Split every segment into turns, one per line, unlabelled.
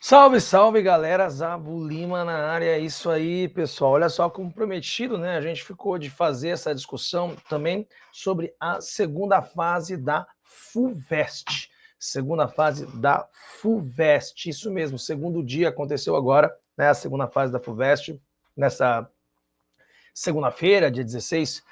Salve, salve, galera, Zavo Lima na área, é isso aí, pessoal. Olha só, como prometido, né? A gente ficou de fazer essa discussão também sobre a segunda fase da FUVEST. Segunda fase da FUVEST, isso mesmo, segundo dia aconteceu agora, né? A segunda fase da FUVEST, nessa segunda-feira, dia 16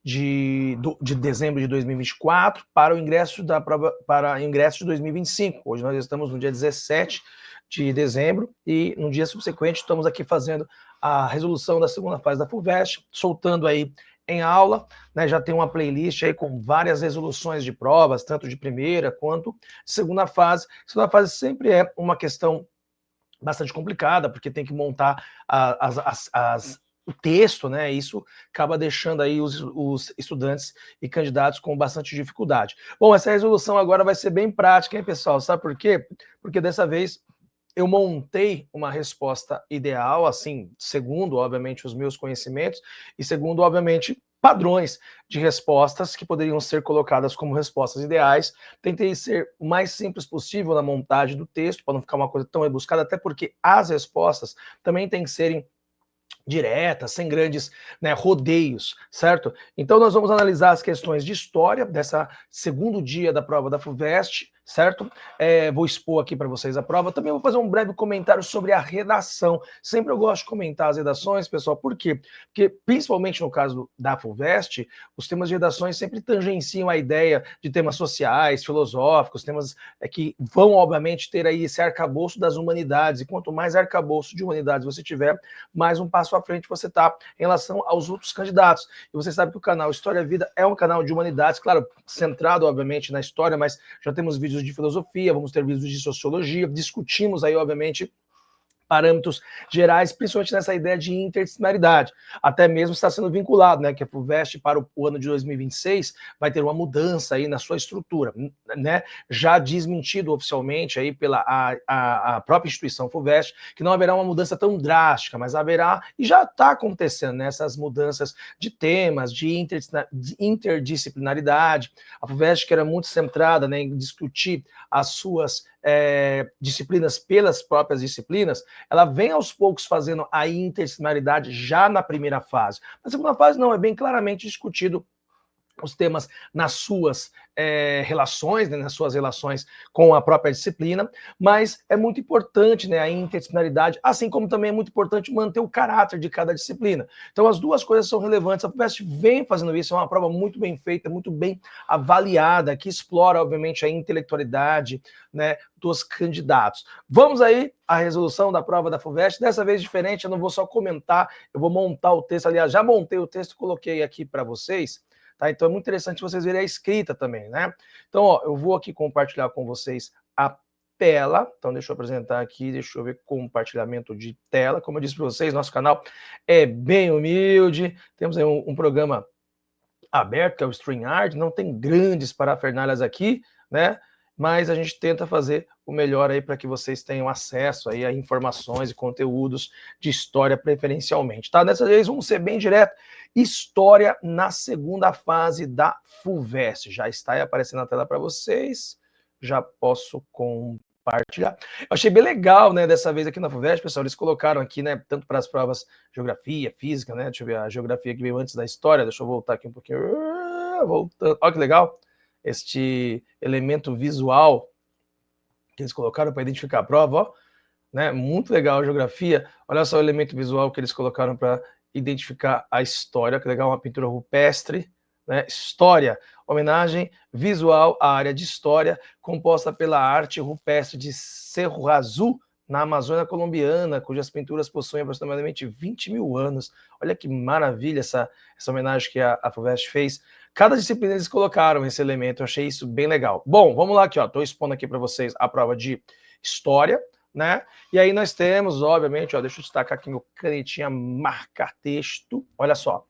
de dezembro de 2024, para o ingresso da prova, para o ingresso de 2025. Hoje nós estamos no dia 17 de dezembro e no dia subsequente estamos aqui fazendo a resolução da segunda fase da FUVEST, soltando aí em aula, né, já tem uma playlist aí com várias resoluções de provas, tanto de primeira quanto de segunda fase. Segunda fase sempre é uma questão bastante complicada, porque tem que montar o texto, né? Isso acaba deixando aí os estudantes e candidatos com bastante dificuldade. Bom, essa resolução agora vai ser bem prática, hein, pessoal? Sabe por quê? Porque dessa vez eu montei uma resposta ideal, assim, segundo, obviamente, os meus conhecimentos e segundo, obviamente, padrões de respostas que poderiam ser colocadas como respostas ideais. Tentei ser o mais simples possível na montagem do texto, para não ficar uma coisa tão rebuscada, até porque as respostas também têm que serem diretas, sem grandes, né, rodeios, certo? Então nós vamos analisar as questões de história dessa segundo dia da prova da FUVEST, certo? Vou expor aqui para vocês a prova. Também vou fazer um breve comentário sobre a redação. Sempre eu gosto de comentar as redações, pessoal. Por quê? Porque, principalmente no caso da FUVEST, os temas de redações sempre tangenciam a ideia de temas sociais, filosóficos, temas que vão, obviamente, ter aí esse arcabouço das humanidades. E quanto mais arcabouço de humanidades você tiver, mais um passo à frente você está em relação aos outros candidatos. E você sabe que o canal História Vida é um canal de humanidades, claro, centrado, obviamente, na história, mas já temos vídeos de filosofia, vamos ter vídeos de sociologia, discutimos aí, obviamente, parâmetros gerais, principalmente nessa ideia de interdisciplinaridade. Até mesmo está sendo vinculado, né, que a FUVEST para o ano de 2026 vai ter uma mudança aí na sua estrutura, né? Já desmentido oficialmente aí pela a própria instituição FUVEST, que não haverá uma mudança tão drástica, mas haverá, e já está acontecendo, né, essas mudanças de temas, de interdisciplinaridade. A FUVEST, que era muito centrada, né, em discutir as suas disciplinas pelas próprias disciplinas, ela vem aos poucos fazendo a interdisciplinaridade já na primeira fase. Na segunda fase, não, é bem claramente discutido os temas nas suas relações, né, nas suas relações com a própria disciplina, mas é muito importante, né, a interdisciplinaridade, assim como também é muito importante manter o caráter de cada disciplina. Então as duas coisas são relevantes. A FUVEST vem fazendo isso, é uma prova muito bem feita, muito bem avaliada, que explora, obviamente, a intelectualidade, né, dos candidatos. Vamos aí à resolução da prova da FUVEST, dessa vez diferente, eu não vou só comentar, eu vou montar o texto, aliás, já montei o texto, coloquei aqui para vocês. Tá? Então é muito interessante vocês verem a escrita também, né? Então, ó, eu vou aqui compartilhar com vocês a tela. Então, deixa eu apresentar aqui, deixa eu ver compartilhamento de tela. Como eu disse para vocês, nosso canal é bem humilde. Temos aí um programa aberto, que é o StreamYard, não tem grandes parafernálias aqui, né? Mas a gente tenta fazer o melhor aí para que vocês tenham acesso aí a informações e conteúdos de história preferencialmente, tá? Dessa vez vamos ser bem direto. História na segunda fase da FUVEST. Já está aí aparecendo na tela para vocês. Já posso compartilhar. Eu achei bem legal, né, dessa vez aqui na FUVEST, pessoal, eles colocaram aqui, né, tanto para as provas geografia, física, né, deixa eu ver a geografia que veio antes da história, deixa eu voltar aqui um pouquinho, voltando, olha que legal, este elemento visual que eles colocaram para identificar a prova, ó, né, muito legal a geografia, olha só o elemento visual que eles colocaram para identificar a história, que legal, uma pintura rupestre, né, história, homenagem visual à área de história, composta pela arte rupestre de Cerro Azul, na Amazônia colombiana, cujas pinturas possuem aproximadamente 20 mil anos. Olha que maravilha essa homenagem que a FUVEST fez. Cada disciplina eles colocaram esse elemento, eu achei isso bem legal. Bom, vamos lá aqui, ó, estou expondo aqui para vocês a prova de história, né? E aí nós temos, obviamente, ó, deixa eu destacar aqui meu canetinha marcar texto. Olha só.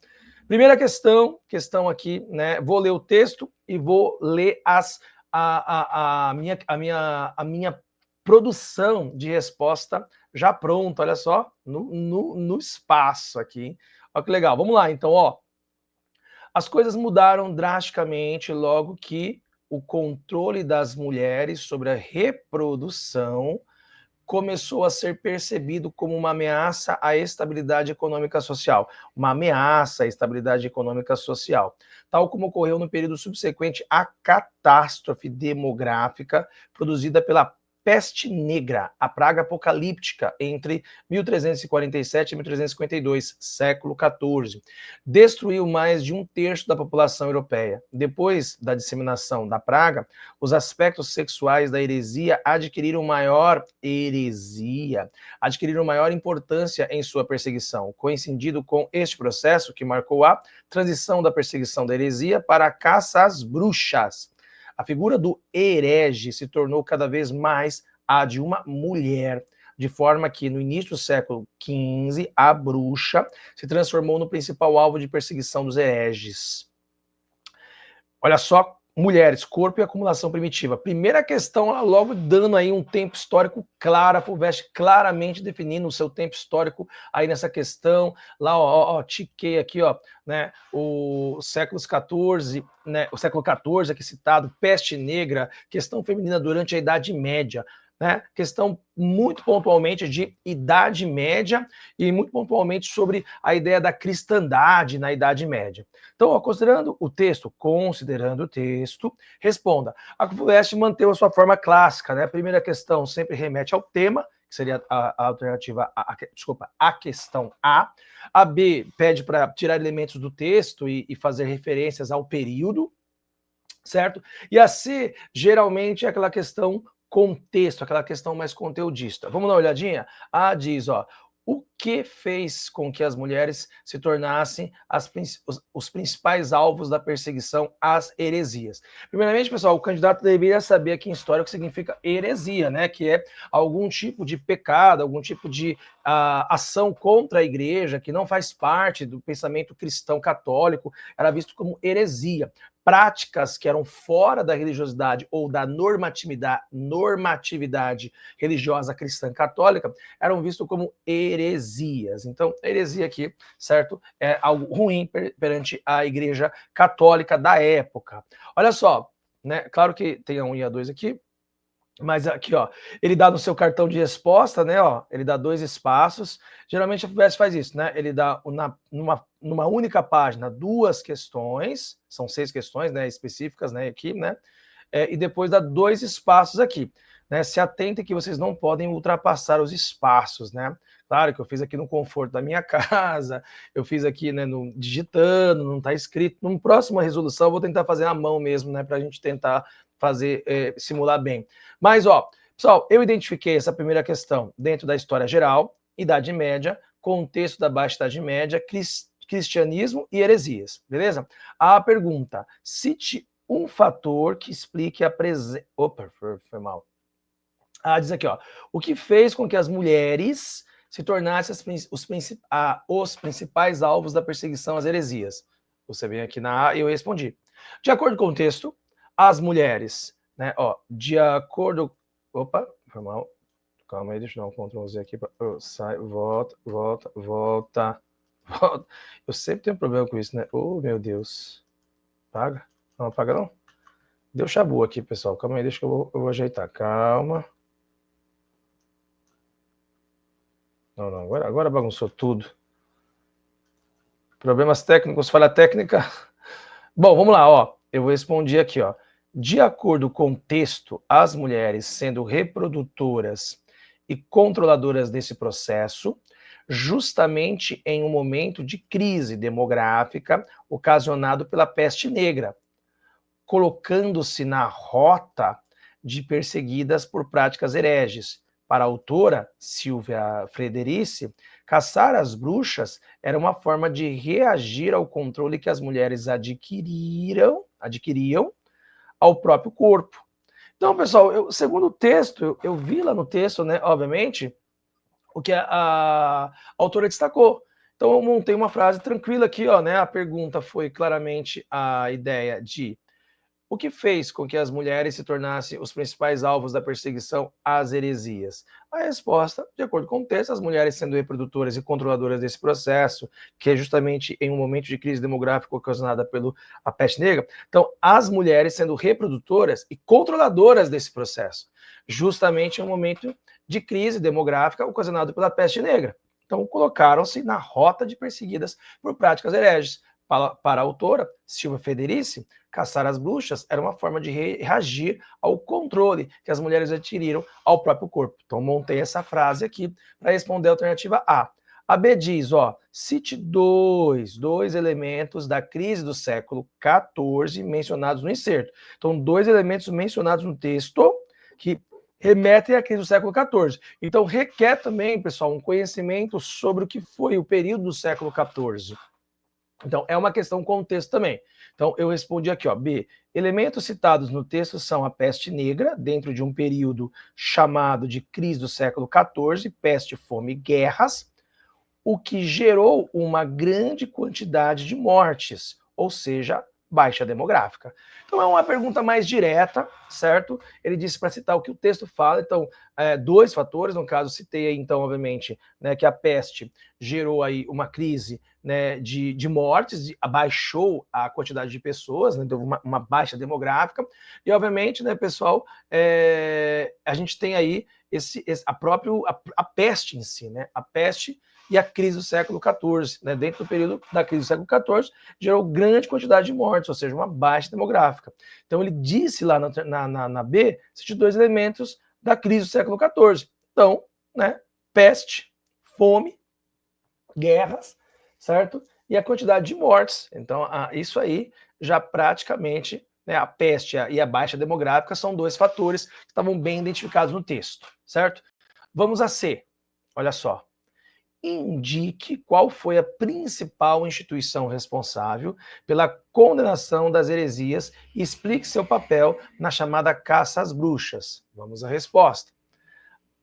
Primeira questão aqui, né? Vou ler o texto e vou ler a minha produção de resposta já pronta, olha só, no espaço aqui. Olha que legal. Vamos lá, então, ó. As coisas mudaram drasticamente logo que o controle das mulheres sobre a reprodução começou a ser percebido como uma ameaça à estabilidade econômica social. Uma ameaça à estabilidade econômica social, tal como ocorreu no período subsequente à catástrofe demográfica produzida pela peste negra, a praga apocalíptica, entre 1347 e 1352, século XIV. Destruiu mais de um terço da população europeia. Depois da disseminação da praga, os aspectos sexuais da adquiriram maior importância em sua perseguição, coincidindo com este processo que marcou a transição da perseguição da heresia para a caça às bruxas. A figura do herege se tornou cada vez mais a de uma mulher, de forma que, no início do século XV, a bruxa se transformou no principal alvo de perseguição dos hereges. Olha só, mulheres, corpo e acumulação primitiva. Primeira questão, ela logo dando aí um tempo histórico claro, a Fulvestre claramente definindo o seu tempo histórico aí nessa questão. Lá, ó, tiquei aqui, ó, né, o séculos XIV, né, o século XIV aqui citado, peste negra, questão feminina durante a Idade Média. Né? Questão muito pontualmente de Idade Média e muito pontualmente sobre a ideia da cristandade na Idade Média. Então, ó, considerando o texto, responda. A Fulvestre manteve a sua forma clássica, né? A primeira questão sempre remete ao tema, que seria a alternativa, a questão A. A B pede para tirar elementos do texto e fazer referências ao período, certo? E a C, geralmente, é aquela questão contexto, aquela questão mais conteudista. Vamos dar uma olhadinha? A diz, ó, o que fez com que as mulheres se tornassem os principais alvos da perseguição às heresias? Primeiramente, pessoal, o candidato deveria saber aqui em história o que significa heresia, né? Que é algum tipo de pecado, algum tipo de ação contra a igreja que não faz parte do pensamento cristão católico, era visto como heresia. Práticas que eram fora da religiosidade ou da normatividade religiosa cristã católica eram vistos como heresias. Então, heresia aqui, certo? É algo ruim perante a igreja católica da época. Olha só, né? Claro que tem a 1 e a 2 aqui, mas aqui, ó, ele dá no seu cartão de resposta, né, ó, ele dá 2 espaços. Geralmente a FUVEST faz isso, né? Ele dá numa única página 2 questões, são 6 questões, né, específicas, né, aqui, né? E depois dá 2 espaços aqui, né? Se atentem que vocês não podem ultrapassar os espaços, né? Claro que eu fiz aqui no conforto da minha casa, eu fiz aqui, né, digitando, não está escrito. Numa próxima resolução eu vou tentar fazer à mão mesmo, né, para a gente tentar fazer, simular bem. Mas, ó, pessoal, eu identifiquei essa primeira questão dentro da história geral, Idade Média, contexto da Baixa Idade Média, cristianismo e heresias, beleza? A pergunta, cite um fator que explique a presença... Opa, foi mal. Diz aqui, ó, o que fez com que as mulheres se tornassem os principais alvos da perseguição às heresias? Você vem aqui na A e eu respondi. De acordo com o texto, as mulheres, né, ó, de acordo... Opa, foi mal. Calma aí, deixa eu dar um Ctrl Z aqui. Sai, volta. Eu sempre tenho um problema com isso, né? Oh, meu Deus. Paga? Não apaga não? Deu chabu aqui, pessoal. Calma aí, deixa que eu vou ajeitar. Calma. Não. Agora bagunçou tudo. Problemas técnicos, falha técnica. Bom, vamos lá, ó. Eu respondi aqui, ó. De acordo com o texto, as mulheres sendo reprodutoras e controladoras desse processo, justamente em um momento de crise demográfica ocasionado pela peste negra, colocando-se na rota de perseguidas por práticas hereges. Para a autora, Silvia Frederici, caçar as bruxas era uma forma de reagir ao controle que as mulheres adquiriam ao próprio corpo. Então, pessoal, segundo o texto, eu vi lá no texto, né, obviamente, o que a autora destacou. Então, eu montei uma frase tranquila aqui, ó, né? A pergunta foi claramente a ideia de O que fez com que as mulheres se tornassem os principais alvos da perseguição às heresias? A resposta, de acordo com o texto, as mulheres sendo reprodutoras e controladoras desse processo, que é justamente em um momento de crise demográfica ocasionada pela peste negra. Então, as mulheres sendo reprodutoras e controladoras desse processo, justamente em um momento de crise demográfica ocasionado pela peste negra. Então, colocaram-se na rota de perseguidas por práticas hereges. Para a autora, Silvia Federici, caçar as bruxas era uma forma de reagir ao controle que as mulheres adquiriram ao próprio corpo. Então, montei essa frase aqui para responder a alternativa A. A B diz, ó, cite dois elementos da crise do século XIV mencionados no inserto. Então, dois elementos mencionados no texto que remetem à crise do século XIV. Então, requer também, pessoal, um conhecimento sobre o que foi o período do século XIV. Então, é uma questão contexto também. Então, eu respondi aqui, ó, B. Elementos citados no texto são a peste negra, dentro de um período chamado de crise do século XIV, peste, fome e guerras, o que gerou uma grande quantidade de mortes, ou seja, baixa demográfica. Então é uma pergunta mais direta, certo? Ele disse para citar o que o texto fala, então dois fatores, no caso citei aí, então, obviamente, né, que a peste gerou aí uma crise, né, de mortes, abaixou a quantidade de pessoas, né, deu uma baixa demográfica, e obviamente, né, pessoal, a gente tem aí a peste em si, né, a peste e a crise do século XIV, né, dentro do período da crise do século XIV, gerou grande quantidade de mortes, ou seja, uma baixa demográfica. Então ele disse lá na B, esses dois elementos da crise do século XIV. Então, né, peste, fome, guerras, certo? E a quantidade de mortes. Então, isso aí já praticamente, né, a peste e a baixa demográfica são dois fatores que estavam bem identificados no texto, certo? Vamos a C. Olha só. Indique qual foi a principal instituição responsável pela condenação das heresias e explique seu papel na chamada caça às bruxas. Vamos à resposta.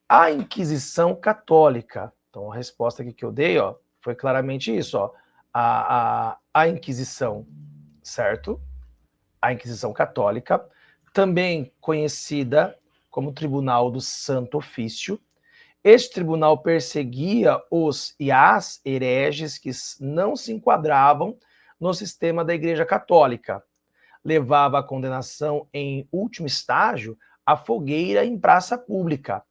A Inquisição Católica. Então, a resposta aqui que eu dei, ó, foi claramente isso, ó. A Inquisição, certo? A Inquisição Católica, também conhecida como Tribunal do Santo Ofício. Este tribunal perseguia os e as hereges que não se enquadravam no sistema da Igreja Católica. Levava a condenação, em último estágio, à fogueira em praça pública,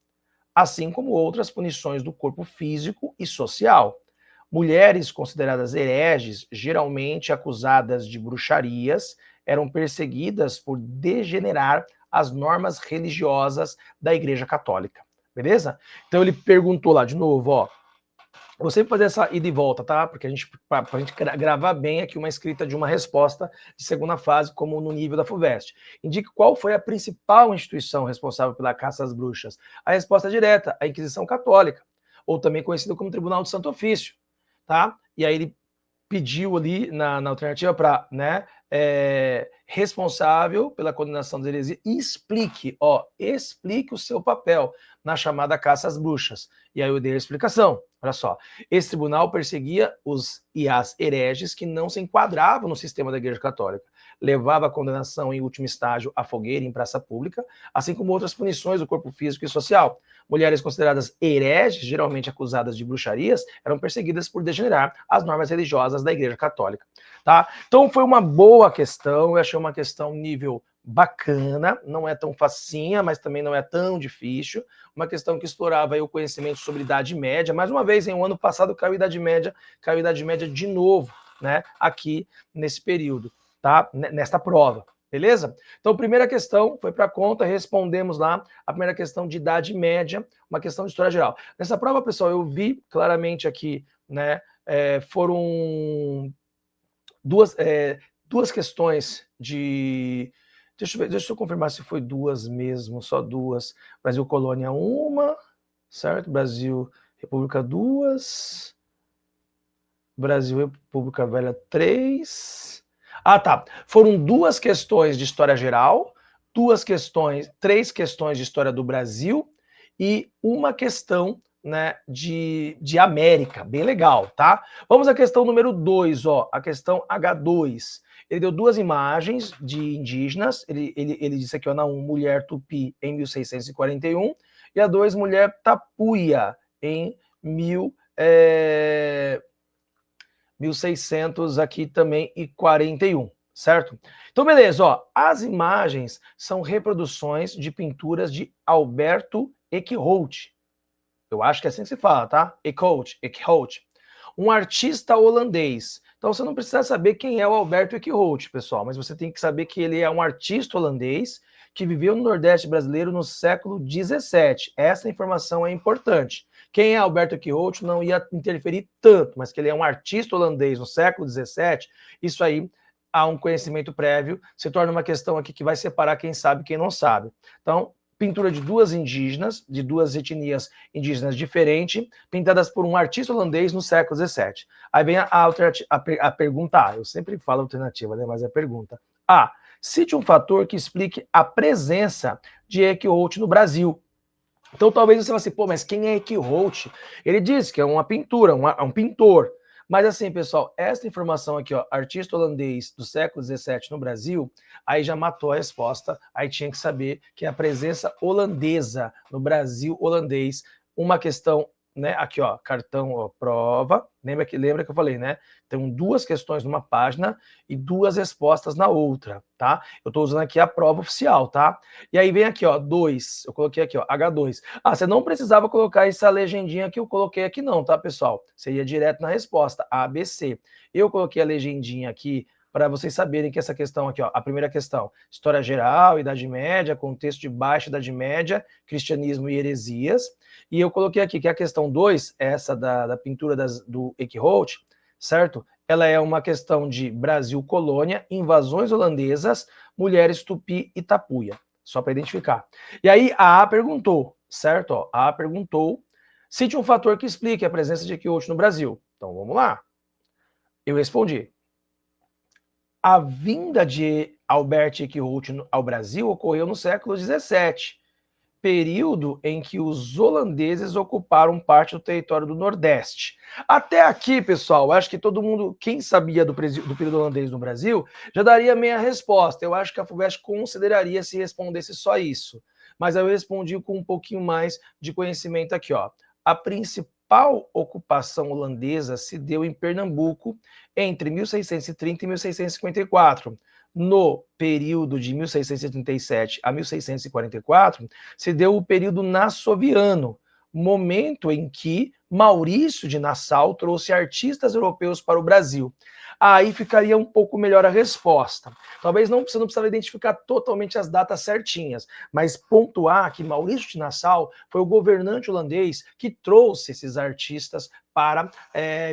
assim como outras punições do corpo físico e social. Mulheres consideradas hereges, geralmente acusadas de bruxarias, eram perseguidas por degenerar as normas religiosas da Igreja Católica. Beleza? Então ele perguntou lá de novo, ó. Vou sempre fazer essa ida e volta, tá? Porque pra gente gravar bem aqui uma escrita de uma resposta de segunda fase, como no nível da FUVEST. Indique qual foi a principal instituição responsável pela caça às bruxas. A resposta é direta, a Inquisição Católica, ou também conhecida como Tribunal do Santo Ofício, tá? E aí ele pediu ali na alternativa para, né, responsável pela condenação da heresia, explique o seu papel na chamada caça às bruxas. E aí eu dei a explicação. Olha só, esse tribunal perseguia os e as hereges que não se enquadravam no sistema da Igreja Católica. Levava a condenação em último estágio à fogueira em praça pública, assim como outras punições do corpo físico e social. Mulheres consideradas hereges, geralmente acusadas de bruxarias, eram perseguidas por degenerar as normas religiosas da Igreja Católica. Tá? Então foi uma boa questão, eu achei uma questão nível bacana, não é tão facinha, mas também não é tão difícil. Uma questão que explorava aí o conhecimento sobre Idade Média. Mais uma vez, em um ano passado caiu Idade Média de novo, né? Aqui nesse período, tá? Nesta prova. Beleza? Então, primeira questão foi para conta, respondemos lá a primeira questão de Idade Média, uma questão de História Geral. Nessa prova, pessoal, eu vi claramente aqui, né? Foram duas questões de... Deixa eu confirmar se foi duas mesmo, só duas. Brasil Colônia, uma, certo? Brasil República, duas. Brasil República Velha, 3. Ah, tá. Foram duas questões de História Geral, três questões de História do Brasil e uma questão, né, de América. Bem legal, tá? Vamos à questão número 2, ó, a questão H2. Ele deu duas imagens de indígenas, ele disse aqui, ó, na 1, mulher tupi em 1641, e a 2, mulher tapuia em 1600 aqui também e 41, certo? Então, beleza, ó, as imagens são reproduções de pinturas de Alberto Eekhout. Eu acho que é assim que se fala, tá? Eekhout. Um artista holandês. Então você não precisa saber quem é o Alberto Eekhout, pessoal, mas você tem que saber que ele é um artista holandês que viveu no Nordeste brasileiro no século XVII. Essa informação é importante. Quem é Alberto Eekhout não ia interferir tanto, mas que ele é um artista holandês no século XVII, isso aí há um conhecimento prévio, se torna uma questão aqui que vai separar quem sabe e quem não sabe. Então, pintura de duas indígenas, de duas etnias indígenas diferentes, pintadas por um artista holandês no século XVII. Aí vem a pergunta A. Eu sempre falo alternativa, né? Mas é a pergunta. A. Cite um fator que explique a presença de Eekhout no Brasil. Então talvez você fale assim, pô, mas quem é Eekhout? Ele diz que é uma pintura, um pintor. Mas assim, pessoal, essa informação aqui, ó, artista holandês do século XVII no Brasil, aí já matou a resposta, aí tinha que saber que a presença holandesa no Brasil holandês, uma questão, né, aqui, ó, cartão, ó, prova, lembra que eu falei, né, tem duas questões numa página e duas respostas na outra, tá? Eu tô usando aqui a prova oficial, tá? E aí vem aqui, ó, 2, eu coloquei aqui, ó, H2. Ah, você não precisava colocar essa legendinha que eu coloquei aqui não, tá, pessoal? Você ia direto na resposta, A, B, C. Eu coloquei a legendinha aqui para vocês saberem que essa questão aqui, ó, a primeira questão, história geral, Idade Média, contexto de baixa Idade Média, cristianismo e heresias. E eu coloquei aqui que a questão 2, essa da pintura do Eekhout, certo? Ela é uma questão de Brasil colônia, invasões holandesas, mulheres tupi e tapuia. Só para identificar. E aí a A perguntou, certo? Ó, a A perguntou, cite um fator que explique a presença de Eekhout no Brasil. Então vamos lá. Eu respondi. A vinda de Albert Eekhout ao Brasil ocorreu no século XVII, período em que os holandeses ocuparam parte do território do Nordeste. Até aqui, pessoal, acho que todo mundo, quem sabia do período holandês no Brasil, já daria meia resposta. Eu acho que a FUVEST consideraria se respondesse só isso. Mas eu respondi com um pouquinho mais de conhecimento aqui, ó. A principal ocupação holandesa se deu em Pernambuco entre 1630 e 1654. No período de 1637 a 1644, se deu o período nassoviano, momento em que Maurício de Nassau trouxe artistas europeus para o Brasil. Aí ficaria um pouco melhor a resposta. Talvez você não precisava identificar totalmente as datas certinhas, mas pontuar que Maurício de Nassau foi o governante holandês que trouxe esses artistas para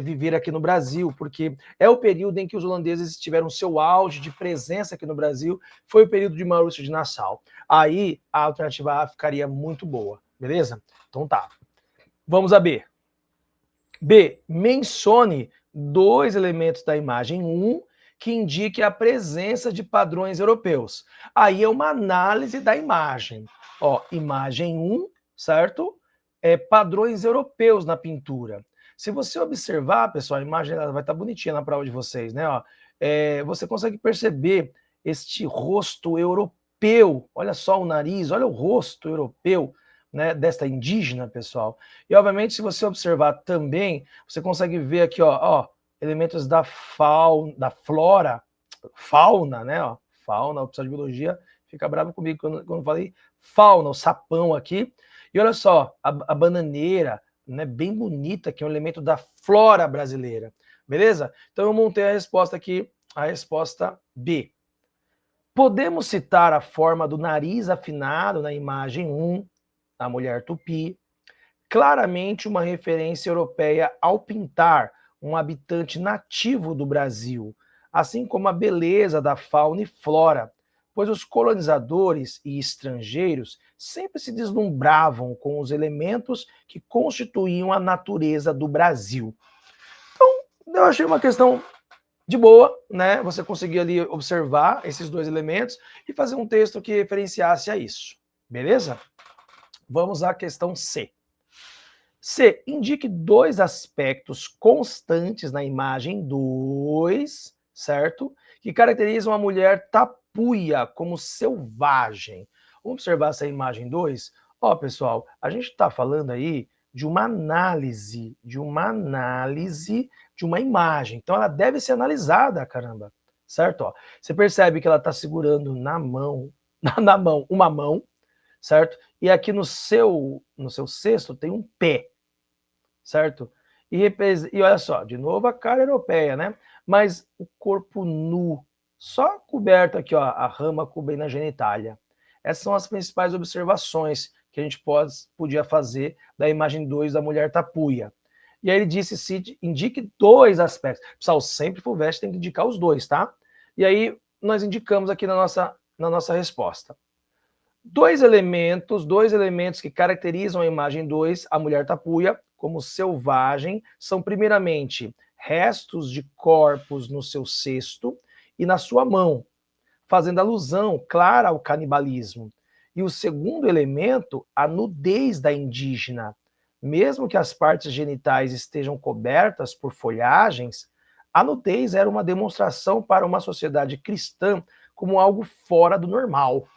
viver aqui no Brasil, porque é o período em que os holandeses tiveram seu auge de presença aqui no Brasil, foi o período de Maurício de Nassau. Aí a alternativa A ficaria muito boa, beleza? Então tá. Vamos a B. B. Mencione dois elementos da imagem 1 que indique a presença de padrões europeus. Aí é uma análise da imagem. Ó, imagem 1, certo? Padrões europeus na pintura. Se você observar, pessoal, a imagem ela vai estar bonitinha na prova de vocês, né? Ó, você consegue perceber este rosto europeu. Olha só o nariz, olha o rosto europeu, né, desta indígena, pessoal. E, obviamente, se você observar também, você consegue ver aqui, ó elementos da flora, fauna, né? Ó, fauna, o pessoal de biologia fica bravo comigo quando eu falei fauna, o sapão aqui. E olha só, a bananeira, né, bem bonita, que é um elemento da flora brasileira. Beleza? Então eu montei a resposta aqui, a resposta B. Podemos citar a forma do nariz afinado na imagem 1, da mulher tupi, claramente uma referência europeia ao pintar um habitante nativo do Brasil, assim como a beleza da fauna e flora, pois os colonizadores e estrangeiros sempre se deslumbravam com os elementos que constituíam a natureza do Brasil. Então, eu achei uma questão de boa, né? Você conseguir ali observar esses dois elementos e fazer um texto que referenciasse a isso. Beleza? Vamos à questão C. C. Indique dois aspectos constantes na imagem 2, certo? que caracterizam a mulher tapuia como selvagem. Vamos observar essa imagem 2? Ó, pessoal, a gente está falando aí de uma análise, de uma imagem. Então ela deve ser analisada, caramba. Certo? Ó, você percebe que ela está segurando na mão uma mão, certo? E aqui no seu cesto tem um pé, certo? E olha só, de novo a cara europeia, né? Mas o corpo nu, só coberto aqui, ó, a rama cobrindo a genitália. Essas são as principais observações que a gente podia fazer da imagem 2 da mulher tapuia. E aí ele disse, Cid, indique 2 aspectos. Pessoal, sempre FUVEST tem que indicar os 2, tá? E aí nós indicamos aqui na nossa resposta. Dois elementos que caracterizam a imagem 2, a mulher tapuia, como selvagem, são primeiramente restos de corpos no seu cesto e na sua mão, fazendo alusão clara ao canibalismo. E o segundo elemento, a nudez da indígena. Mesmo que as partes genitais estejam cobertas por folhagens, a nudez era uma demonstração para uma sociedade cristã como algo fora do normal.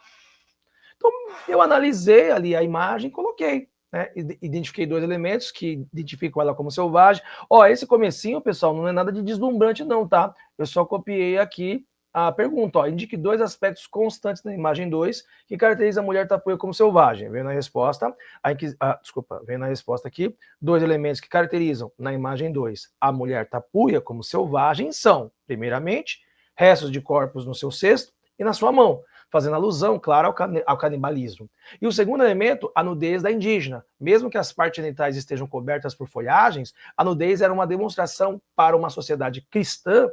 Então, eu analisei ali a imagem, coloquei, né? Identifiquei 2 elementos que identificam ela como selvagem. Ó, esse comecinho, pessoal, não é nada de deslumbrante não, tá? Eu só copiei aqui a pergunta, ó, indique 2 aspectos constantes da imagem 2 que caracteriza a mulher tapuia como selvagem. Vem na resposta, vem na resposta aqui, 2 elementos que caracterizam na imagem 2 a mulher tapuia como selvagem são, primeiramente, restos de corpos no seu cesto e na sua mão, fazendo alusão, claro, ao canibalismo. E o segundo elemento, a nudez da indígena. Mesmo que as partes genitais estejam cobertas por folhagens, a nudez era uma demonstração para uma sociedade cristã.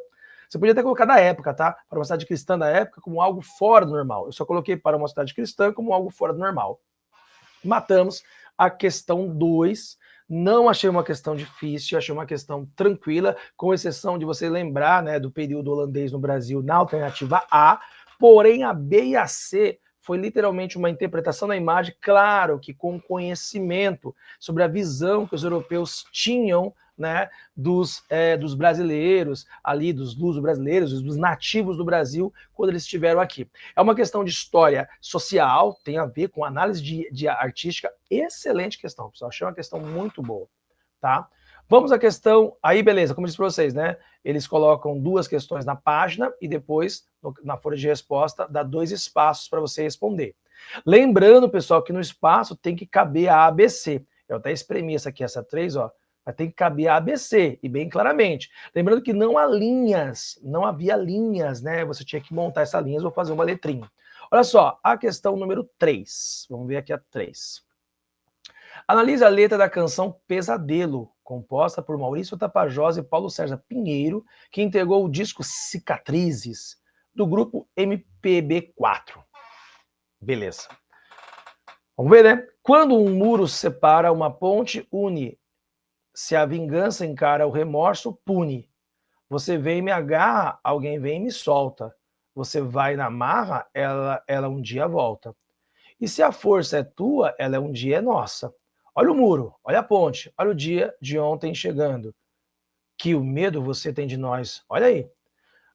Você podia até colocar da época, tá? Para uma sociedade cristã da época como algo fora do normal. Eu só coloquei para uma sociedade cristã como algo fora do normal. Matamos a questão 2. Não achei uma questão difícil, achei uma questão tranquila, com exceção de você lembrar, né, do período holandês no Brasil na alternativa A. Porém, a B e a C foi literalmente uma interpretação da imagem, claro que com conhecimento sobre a visão que os europeus tinham, né, dos brasileiros, ali dos luso-brasileiros, dos nativos do Brasil, quando eles estiveram aqui. É uma questão de história social, tem a ver com análise de artística, excelente questão, pessoal, achei uma questão muito boa, tá? Vamos à questão, aí beleza, como eu disse para vocês, né? Eles colocam 2 questões na página e depois, na folha de resposta, dá 2 espaços para você responder. Lembrando, pessoal, que no espaço tem que caber a ABC. Eu até espremi essa 3, ó, mas tem que caber a ABC, e bem claramente. Lembrando que não havia linhas, né? Você tinha que montar essas linhas ou fazer uma letrinha. Olha só, a questão número 3. Vamos ver aqui a 3. Analise a letra da canção Pesadelo, composta por Maurício Tapajós e Paulo César Pinheiro, que integrou o disco Cicatrizes, do grupo MPB4. Beleza. Vamos ver, né? Quando um muro separa, uma ponte une. Se a vingança encara o remorso, pune. Você vem e me agarra, alguém vem e me solta. Você vai na marra, ela um dia volta. E se a força é tua, ela um dia é nossa. Olha o muro, olha a ponte, olha o dia de ontem chegando. Que o medo você tem de nós. Olha aí.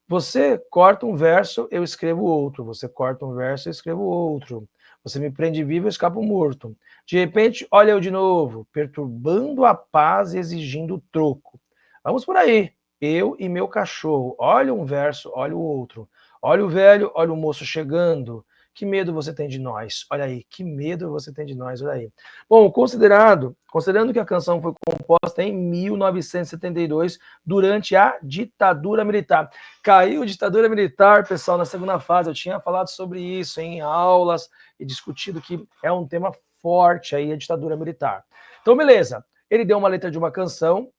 Você corta um verso, eu escrevo outro. Você corta um verso, eu escrevo outro. Você me prende vivo, eu escapo morto. De repente, olha eu de novo, perturbando a paz e exigindo troco. Vamos por aí. Eu e meu cachorro. Olha um verso, olha o outro. Olha o velho, olha o moço chegando. Que medo você tem de nós? Olha aí, que medo você tem de nós? Olha aí. Bom, considerando que a canção foi composta em 1972, durante a ditadura militar. Caiu a ditadura militar, pessoal, na segunda fase. Eu tinha falado sobre isso em aulas e discutido que é um tema forte aí, a ditadura militar. Então, beleza. Ele deu uma letra de uma canção,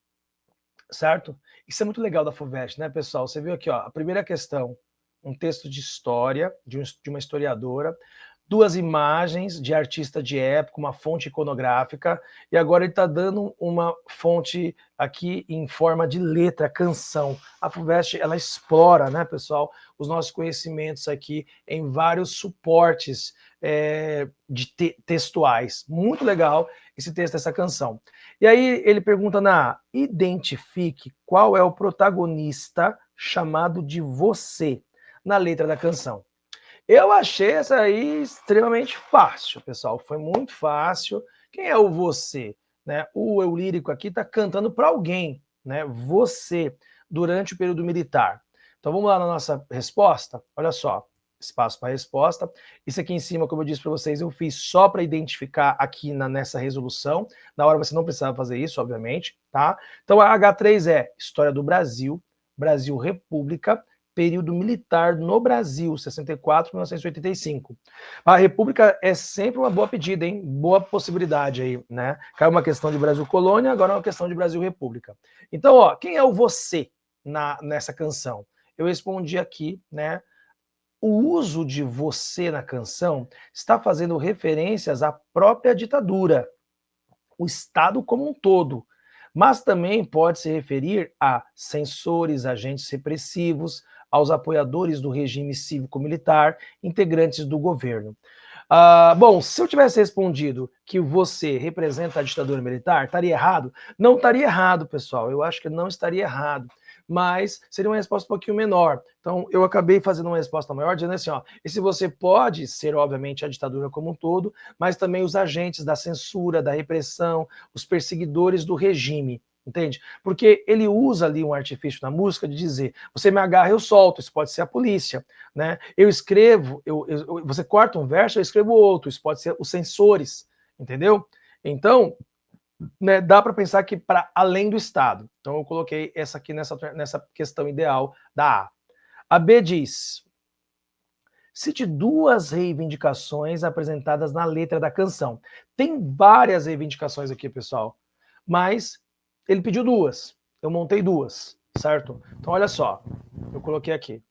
certo? Isso é muito legal da FUVEST, né, pessoal? Você viu aqui, ó, a primeira questão, um texto de história, de uma historiadora, 2 imagens de artista de época, uma fonte iconográfica, e agora ele está dando uma fonte aqui em forma de letra, canção. A FUVEST, ela explora, né, pessoal, os nossos conhecimentos aqui em vários suportes textuais. Muito legal esse texto dessa canção. E aí ele pergunta identifique qual é o protagonista chamado de você. na letra da canção. Eu achei essa aí extremamente fácil, pessoal. Foi muito fácil. Quem é o você? Né? O eu lírico aqui está cantando para alguém, né? Você, durante o período militar. Então vamos lá na nossa resposta. Olha só, espaço para resposta. Isso aqui em cima, como eu disse para vocês, eu fiz só para identificar aqui nessa resolução. Na hora você não precisava fazer isso, obviamente, tá? Então a H3 é História do Brasil, Brasil República, período militar no Brasil, 64 a 1985. A República é sempre uma boa pedida, hein? Boa possibilidade aí, né? Caiu uma questão de Brasil Colônia, agora é uma questão de Brasil República. Então, ó, quem é o você nessa canção? Eu respondi aqui, né? O uso de você na canção está fazendo referências à própria ditadura, o Estado como um todo, mas também pode se referir a censores, agentes repressivos, aos apoiadores do regime cívico-militar, integrantes do governo. Bom, se eu tivesse respondido que você representa a ditadura militar, estaria errado? Não estaria errado, pessoal. Eu acho que não estaria errado. Mas seria uma resposta um pouquinho menor. Então, eu acabei fazendo uma resposta maior, dizendo assim, ó, esse você pode ser, obviamente, a ditadura como um todo, mas também os agentes da censura, da repressão, os perseguidores do regime. Entende? Porque ele usa ali um artifício na música de dizer, você me agarra, eu solto, isso pode ser a polícia, né? Eu escrevo, você corta um verso, eu escrevo outro, isso pode ser os censores, entendeu? Então, né, dá para pensar que para além do Estado. Então eu coloquei essa aqui nessa questão ideal da A. A B diz, cite duas reivindicações apresentadas na letra da canção. Tem várias reivindicações aqui, pessoal, mas ele pediu duas. Eu montei duas, certo? Então olha só, eu coloquei aqui.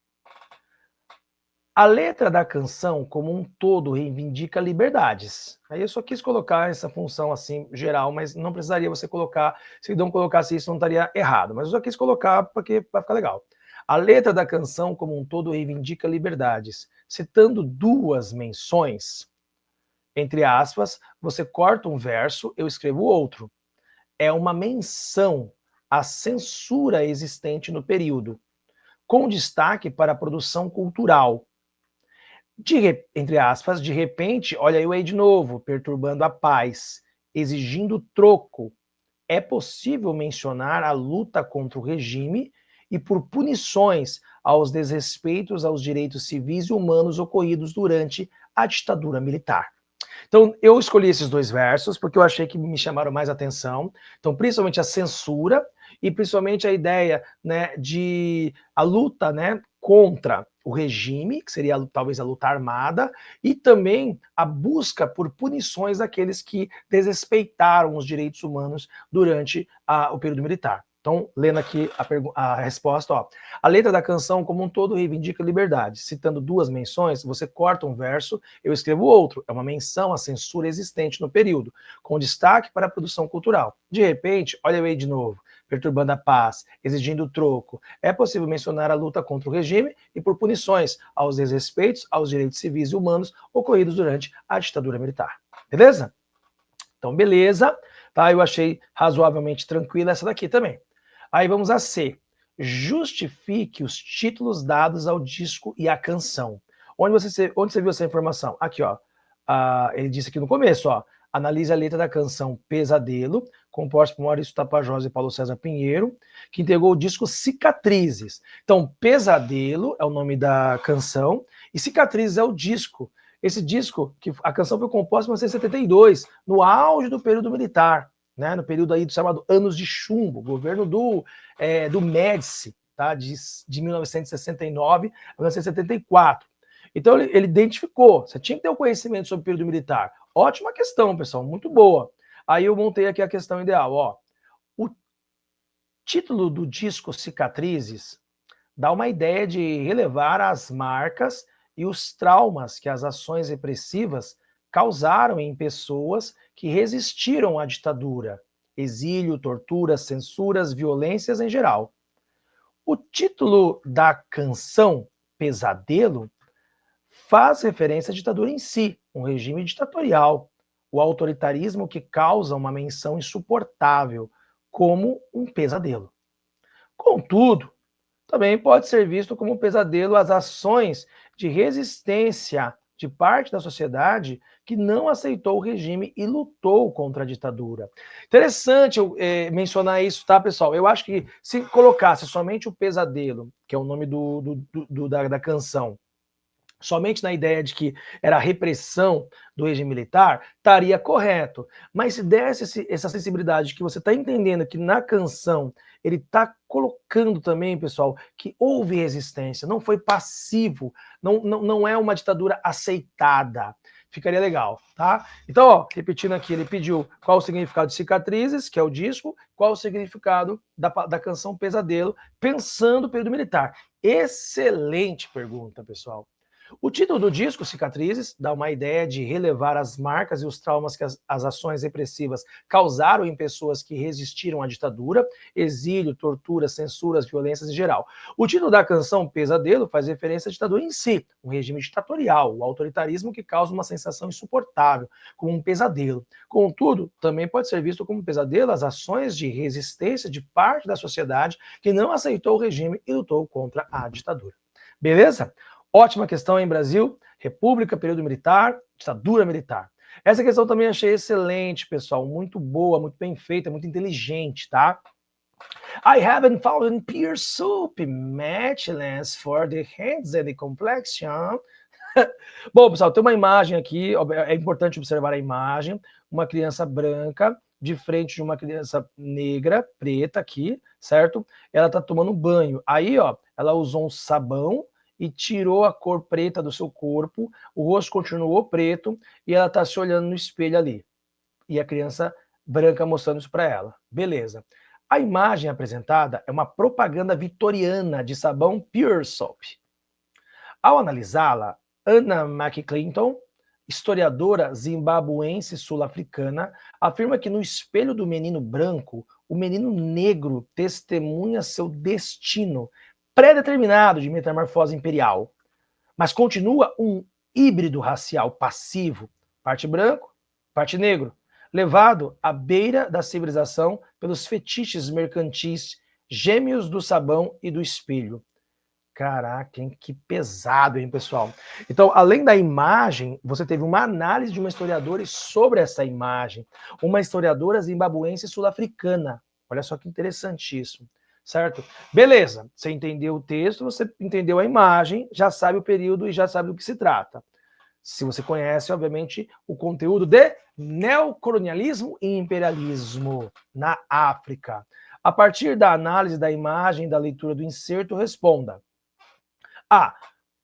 A letra da canção, como um todo, reivindica liberdades. Aí eu só quis colocar essa função assim, geral, mas não precisaria você colocar. Se não colocasse isso, não estaria errado. Mas eu só quis colocar porque vai ficar legal. A letra da canção, como um todo, reivindica liberdades. Citando duas menções, entre aspas, você corta um verso, eu escrevo outro. É uma menção à censura existente no período, com destaque para a produção cultural. Entre aspas, de repente, olha eu aí de novo, perturbando a paz, exigindo troco. É possível mencionar a luta contra o regime e por punições aos desrespeitos aos direitos civis e humanos ocorridos durante a ditadura militar. Então, eu escolhi esses dois versos porque eu achei que me chamaram mais atenção. Então, principalmente a censura e principalmente a ideia, né, de a luta, né, contra o regime, que seria talvez a luta armada, e também a busca por punições daqueles que desrespeitaram os direitos humanos durante o período militar. Então, lendo aqui a resposta, ó. A letra da canção, como um todo, reivindica liberdade. Citando duas menções, você corta um verso, eu escrevo outro. É uma menção à censura existente no período, com destaque para a produção cultural. De repente, olha eu aí de novo, perturbando a paz, exigindo troco. É possível mencionar a luta contra o regime e por punições aos desrespeitos aos direitos civis e humanos ocorridos durante a ditadura militar. Beleza? Então, beleza. Tá? Eu achei razoavelmente tranquila essa daqui também. Aí vamos a C. Justifique os títulos dados ao disco e à canção. Onde você viu essa informação? Aqui, ó. Ele disse aqui no começo, ó. Analise a letra da canção Pesadelo, composta por Maurício Tapajós e Paulo César Pinheiro, que integrou o disco Cicatrizes. Então, Pesadelo é o nome da canção e Cicatrizes é o disco. Esse disco, que a canção foi composta em 1972, no auge do período militar. Né, no período aí do chamado Anos de Chumbo, governo do Médici, tá, de 1969 a 1974. Então ele identificou, você tinha que ter o conhecimento sobre o período militar. Ótima questão, pessoal, muito boa. Aí eu montei aqui a questão ideal. Ó. O título do disco Cicatrizes dá uma ideia de relevar as marcas e os traumas que as ações repressivas causaram em pessoas que resistiram à ditadura, exílio, torturas, censuras, violências em geral. O título da canção, Pesadelo, faz referência à ditadura em si, um regime ditatorial, o autoritarismo que causa uma menção insuportável, como um pesadelo. Contudo, também pode ser visto como um pesadelo às ações de resistência de parte da sociedade que não aceitou o regime e lutou contra a ditadura. Interessante eu mencionar isso, tá, pessoal? Eu acho que se colocasse somente o pesadelo, que é o nome da canção, somente na ideia de que era a repressão do regime militar, estaria correto. Mas se desse essa sensibilidade que você está entendendo que na canção ele está colocando também, pessoal, que houve resistência, não foi passivo, não é uma ditadura aceitada. Ficaria legal, tá? Então, ó, repetindo aqui, ele pediu qual o significado de Cicatrizes, que é o disco, qual o significado da canção Pesadelo, pensando no período militar. Excelente pergunta, pessoal. O título do disco, Cicatrizes, dá uma ideia de relevar as marcas e os traumas que as ações repressivas causaram em pessoas que resistiram à ditadura, exílio, tortura, censuras, violências em geral. O título da canção, Pesadelo, faz referência à ditadura em si, um regime ditatorial, o autoritarismo que causa uma sensação insuportável, como um pesadelo. Contudo, também pode ser visto como um pesadelo as ações de resistência de parte da sociedade que não aceitou o regime e lutou contra a ditadura. Beleza? Ótima questão, hein, Brasil? República, período militar, ditadura militar. Essa questão também achei excelente, pessoal. Muito boa, muito bem feita, muito inteligente, tá? I haven't found pear soup matchless for the hands and the complexion. Bom, pessoal, tem uma imagem aqui, é importante observar a imagem. Uma criança branca de frente de uma criança negra, preta aqui, certo? Ela tá tomando banho. Aí, ó, ela usou um sabão e tirou a cor preta do seu corpo, o rosto continuou preto e ela está se olhando no espelho ali. E a criança branca mostrando isso para ela. Beleza. A imagem apresentada é uma propaganda vitoriana de sabão Pure Soap. Ao analisá-la, Anna McClinton, historiadora zimbabuense sul-africana, afirma que no espelho do menino branco, o menino negro testemunha seu destino pré-determinado de metamorfose imperial, mas continua um híbrido racial passivo, parte branco, parte negro, levado à beira da civilização pelos fetiches mercantis gêmeos do sabão e do espelho. Caraca, hein? Que pesado, hein, pessoal? Então, além da imagem, você teve uma análise de uma historiadora sobre essa imagem, uma historiadora zimbabuense sul-africana. Olha só que interessantíssimo, certo? Beleza, você entendeu o texto, você entendeu a imagem, já sabe o período e já sabe do que se trata. Se você conhece, obviamente, o conteúdo de neocolonialismo e imperialismo na África. A partir da análise da imagem e da leitura do inserto, responda: A.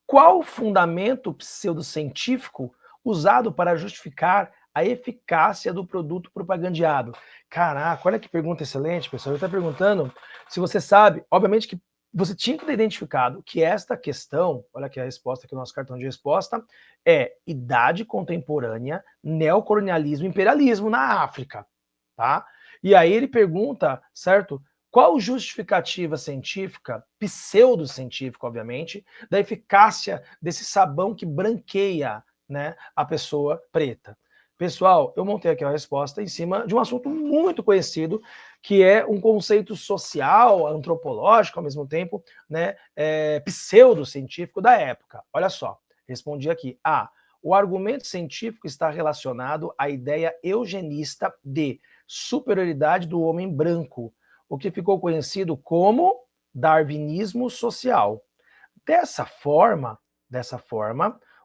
Qual o fundamento pseudocientífico usado para justificar a eficácia do produto propagandeado? Caraca, olha que pergunta excelente, pessoal. Ele está perguntando se você sabe, obviamente que você tinha que ter identificado que esta questão, olha aqui a resposta, aqui o nosso cartão de resposta, é idade contemporânea, neocolonialismo e imperialismo na África, tá? E aí ele pergunta, certo? Qual justificativa científica, pseudocientífica, obviamente, da eficácia desse sabão que branqueia, né, a pessoa preta? Pessoal, eu montei aqui a resposta em cima de um assunto muito conhecido, que é um conceito social, antropológico, ao mesmo tempo, né, pseudocientífico da época. Olha só, respondi aqui. A. O argumento científico está relacionado à ideia eugenista de superioridade do homem branco, o que ficou conhecido como darwinismo social. Dessa forma,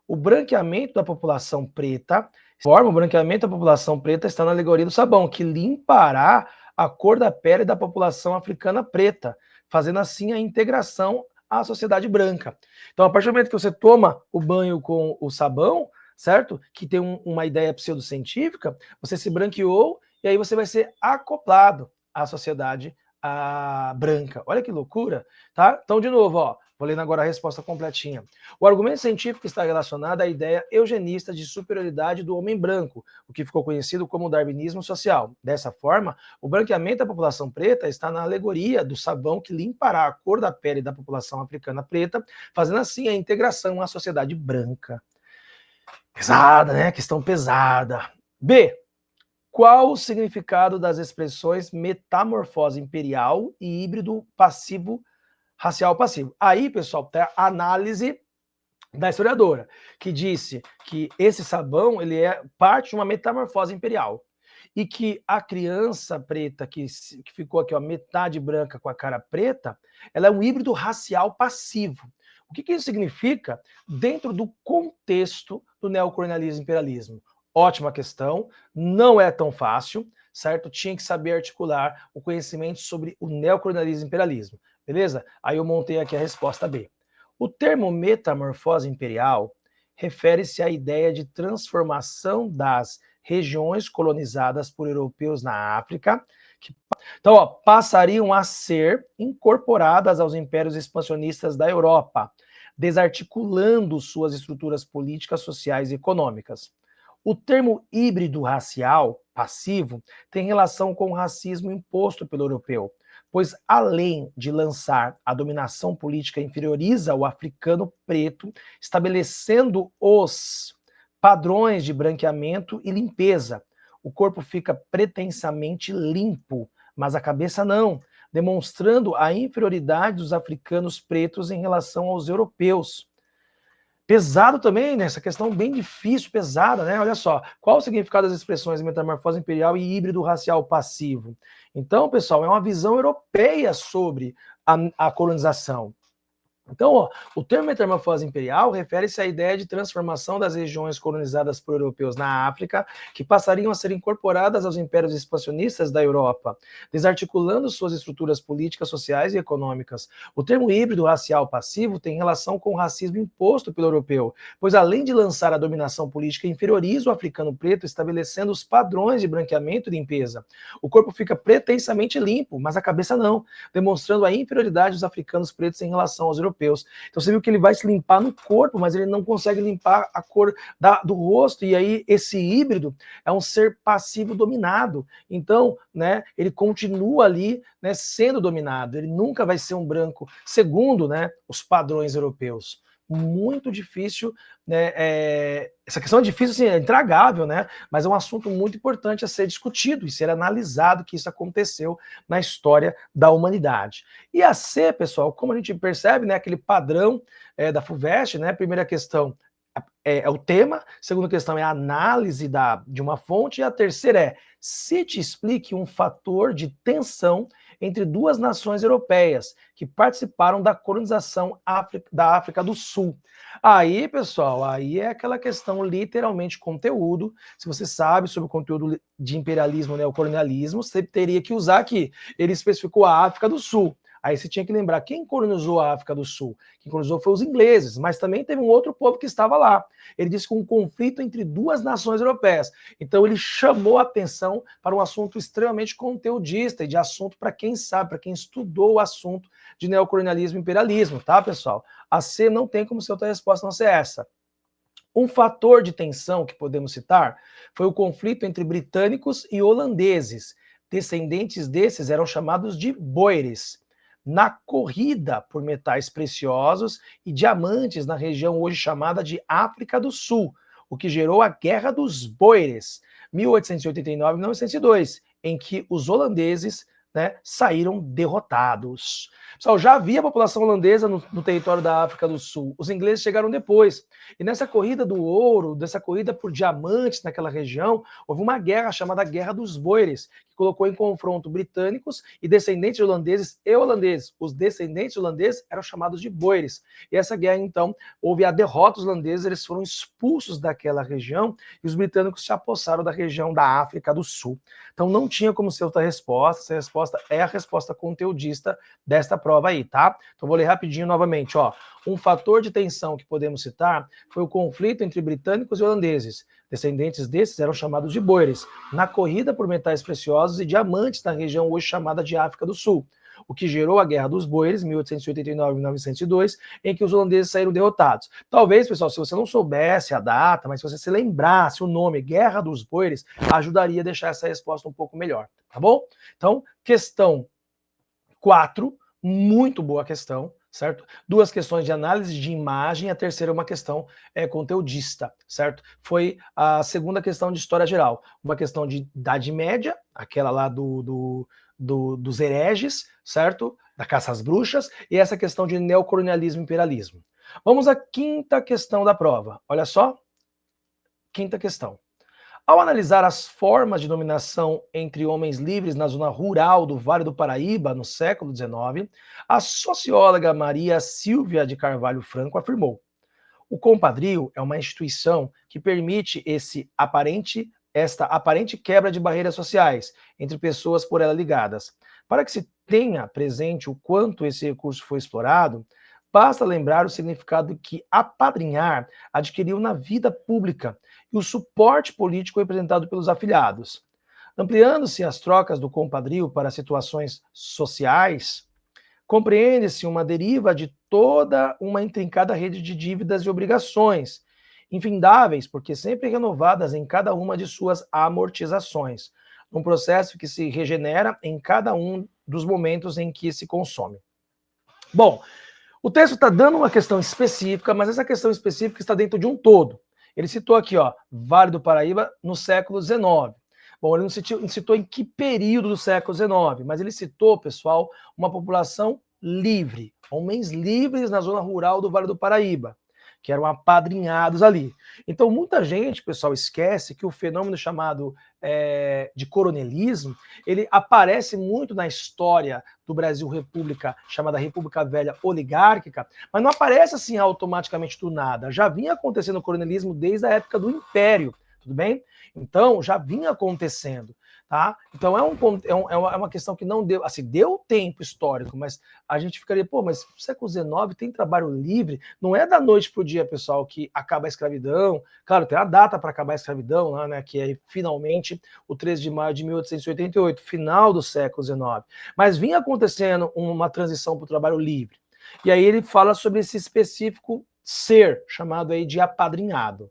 o branqueamento da população preta, está na alegoria do sabão, que limpará a cor da pele da população africana preta, fazendo assim a integração à sociedade branca. Então, a partir do momento que você toma o banho com o sabão, certo? Que tem uma ideia pseudocientífica, você se branqueou e aí você vai ser acoplado à sociedade branca. Olha que loucura, tá? Então, de novo, ó, vou lendo agora a resposta completinha. O argumento científico está relacionado à ideia eugenista de superioridade do homem branco, o que ficou conhecido como darwinismo social. Dessa forma, o branqueamento da população preta está na alegoria do sabão que limpará a cor da pele da população africana preta, fazendo assim a integração à sociedade branca. Pesada, né? Questão pesada. B. Qual o significado das expressões metamorfose imperial e híbrido passivo racial passivo. Aí, pessoal, tem a análise da historiadora, que disse que esse sabão ele é parte de uma metamorfose imperial e que a criança preta que ficou aqui, ó, metade branca com a cara preta, ela é um híbrido racial passivo. O que isso significa dentro do contexto do neocolonialismo e imperialismo? Ótima questão, não é tão fácil, certo? Tinha que saber articular o conhecimento sobre o neocolonialismo e imperialismo, beleza? Aí eu montei aqui a resposta B. O termo metamorfose imperial refere-se à ideia de transformação das regiões colonizadas por europeus na África, que então, ó, passariam a ser incorporadas aos impérios expansionistas da Europa, desarticulando suas estruturas políticas, sociais e econômicas. O termo híbrido racial passivo tem relação com o racismo imposto pelo europeu, pois além de lançar a dominação política inferioriza o africano preto, estabelecendo os padrões de branqueamento e limpeza. O corpo fica pretensamente limpo, mas a cabeça não, demonstrando a inferioridade dos africanos pretos em relação aos europeus. Pesado também, né? Essa questão bem difícil, pesada, né? Olha só, qual o significado das expressões metamorfose imperial e híbrido racial passivo? Então, pessoal, é uma visão europeia sobre a colonização. Então, ó, o termo metamorfose imperial refere-se à ideia de transformação das regiões colonizadas por europeus na África, que passariam a ser incorporadas aos impérios expansionistas da Europa, desarticulando suas estruturas políticas, sociais e econômicas. O termo híbrido racial passivo tem relação com o racismo imposto pelo europeu, pois além de lançar a dominação política, inferioriza o africano preto, estabelecendo os padrões de branqueamento e limpeza. O corpo fica pretensamente limpo, mas a cabeça não, demonstrando a inferioridade dos africanos pretos em relação aos europeus. Então você viu que ele vai se limpar no corpo, mas ele não consegue limpar a cor do rosto, e aí esse híbrido é um ser passivo dominado. Então, né, ele continua ali, né, sendo dominado, ele nunca vai ser um branco segundo, né, os padrões europeus. Muito difícil, né? Essa questão é difícil, assim, é intragável, né? Mas é um assunto muito importante a ser discutido e ser analisado que isso aconteceu na história da humanidade. E a C, pessoal, como a gente percebe, né? Aquele padrão da FUVEST, né? Primeira questão é o tema, segunda questão é a análise de uma fonte, e a terceira é cite e explique um fator de tensão entre duas nações europeias que participaram da colonização da África do Sul. Aí, pessoal, aí é aquela questão literalmente conteúdo. Se você sabe sobre o conteúdo de imperialismo, neocolonialismo, você teria que usar aqui. Ele especificou a África do Sul. Aí você tinha que lembrar quem colonizou a África do Sul. Quem colonizou foi os ingleses, mas também teve um outro povo que estava lá. Ele disse que um conflito entre duas nações europeias. Então ele chamou a atenção para um assunto extremamente conteudista e de assunto para quem sabe, para quem estudou o assunto de neocolonialismo e imperialismo, tá, pessoal? A C não tem como ser outra resposta não ser essa. Um fator de tensão que podemos citar foi o conflito entre britânicos e holandeses. Descendentes desses eram chamados de boeres. Na corrida por metais preciosos e diamantes na região hoje chamada de África do Sul, o que gerou a Guerra dos Boeres, 1889 e 1902, em que os holandeses, né, saíram derrotados. Pessoal, já havia população holandesa no território da África do Sul. Os ingleses chegaram depois. E nessa corrida do ouro, dessa corrida por diamantes naquela região, houve uma guerra chamada Guerra dos Boeres, que colocou em confronto britânicos e descendentes holandeses e holandeses. Os descendentes holandeses eram chamados de boeres. E essa guerra, então, houve a derrota dos holandeses, eles foram expulsos daquela região e os britânicos se apossaram da região da África do Sul. Então não tinha como ser outra resposta, essa resposta é a resposta conteudista desta prova aí, tá? Então vou ler rapidinho novamente, ó. Um fator de tensão que podemos citar foi o conflito entre britânicos e holandeses. Descendentes desses eram chamados de boeres, na corrida por metais preciosos e diamantes na região hoje chamada de África do Sul, o que gerou a Guerra dos Boeres, 1889 e 1902, em que os holandeses saíram derrotados. Talvez, pessoal, se você não soubesse a data, mas se você se lembrasse o nome Guerra dos Boeres, ajudaria a deixar essa resposta um pouco melhor, tá bom? Então, questão 4, muito boa questão, certo? Duas questões de análise de imagem, a terceira é uma questão conteudista, certo? Foi a segunda questão de história geral, uma questão de Idade Média, aquela lá dos hereges, certo? da caça às bruxas e essa questão de neocolonialismo e imperialismo. Vamos à quinta questão da prova. Olha só. Quinta questão. Ao analisar as formas de dominação entre homens livres na zona rural do Vale do Paraíba no século XIX, a socióloga Maria Silvia de Carvalho Franco afirmou: o compadrio é uma instituição que permite esta aparente quebra de barreiras sociais entre pessoas por ela ligadas. Para que se tenha presente o quanto esse recurso foi explorado, basta lembrar o significado que apadrinhar adquiriu na vida pública e o suporte político representado pelos afiliados. Ampliando-se as trocas do compadrio para situações sociais, compreende-se uma deriva de toda uma intrincada rede de dívidas e obrigações, infindáveis, porque sempre renovadas em cada uma de suas amortizações, num processo que se regenera em cada um dos momentos em que se consome. Bom, o texto está dando uma questão específica, mas essa questão específica está dentro de um todo. Ele citou aqui, ó, Vale do Paraíba no século XIX. Bom, ele não citou em que período do século XIX, mas ele citou, pessoal, uma população livre, homens livres na zona rural do Vale do Paraíba, que eram apadrinhados ali. Então, muita gente, pessoal, esquece que o fenômeno chamado de coronelismo, ele aparece muito na história do Brasil República, chamada República Velha Oligárquica, mas não aparece assim automaticamente do nada. Já vinha acontecendo o coronelismo desde a época do Império, tudo bem? Então, já vinha acontecendo, tá? Então, é uma questão que não deu, assim, deu tempo histórico, mas a gente ficaria, pô, mas no século XIX tem trabalho livre, não é da noite pro dia, pessoal, que acaba a escravidão. Claro, tem a data para acabar a escravidão, lá, né, que é finalmente o 13 de maio de 1888, final do século XIX. Mas vinha acontecendo uma transição para o trabalho livre. E aí ele fala sobre esse específico ser, chamado aí de apadrinhado.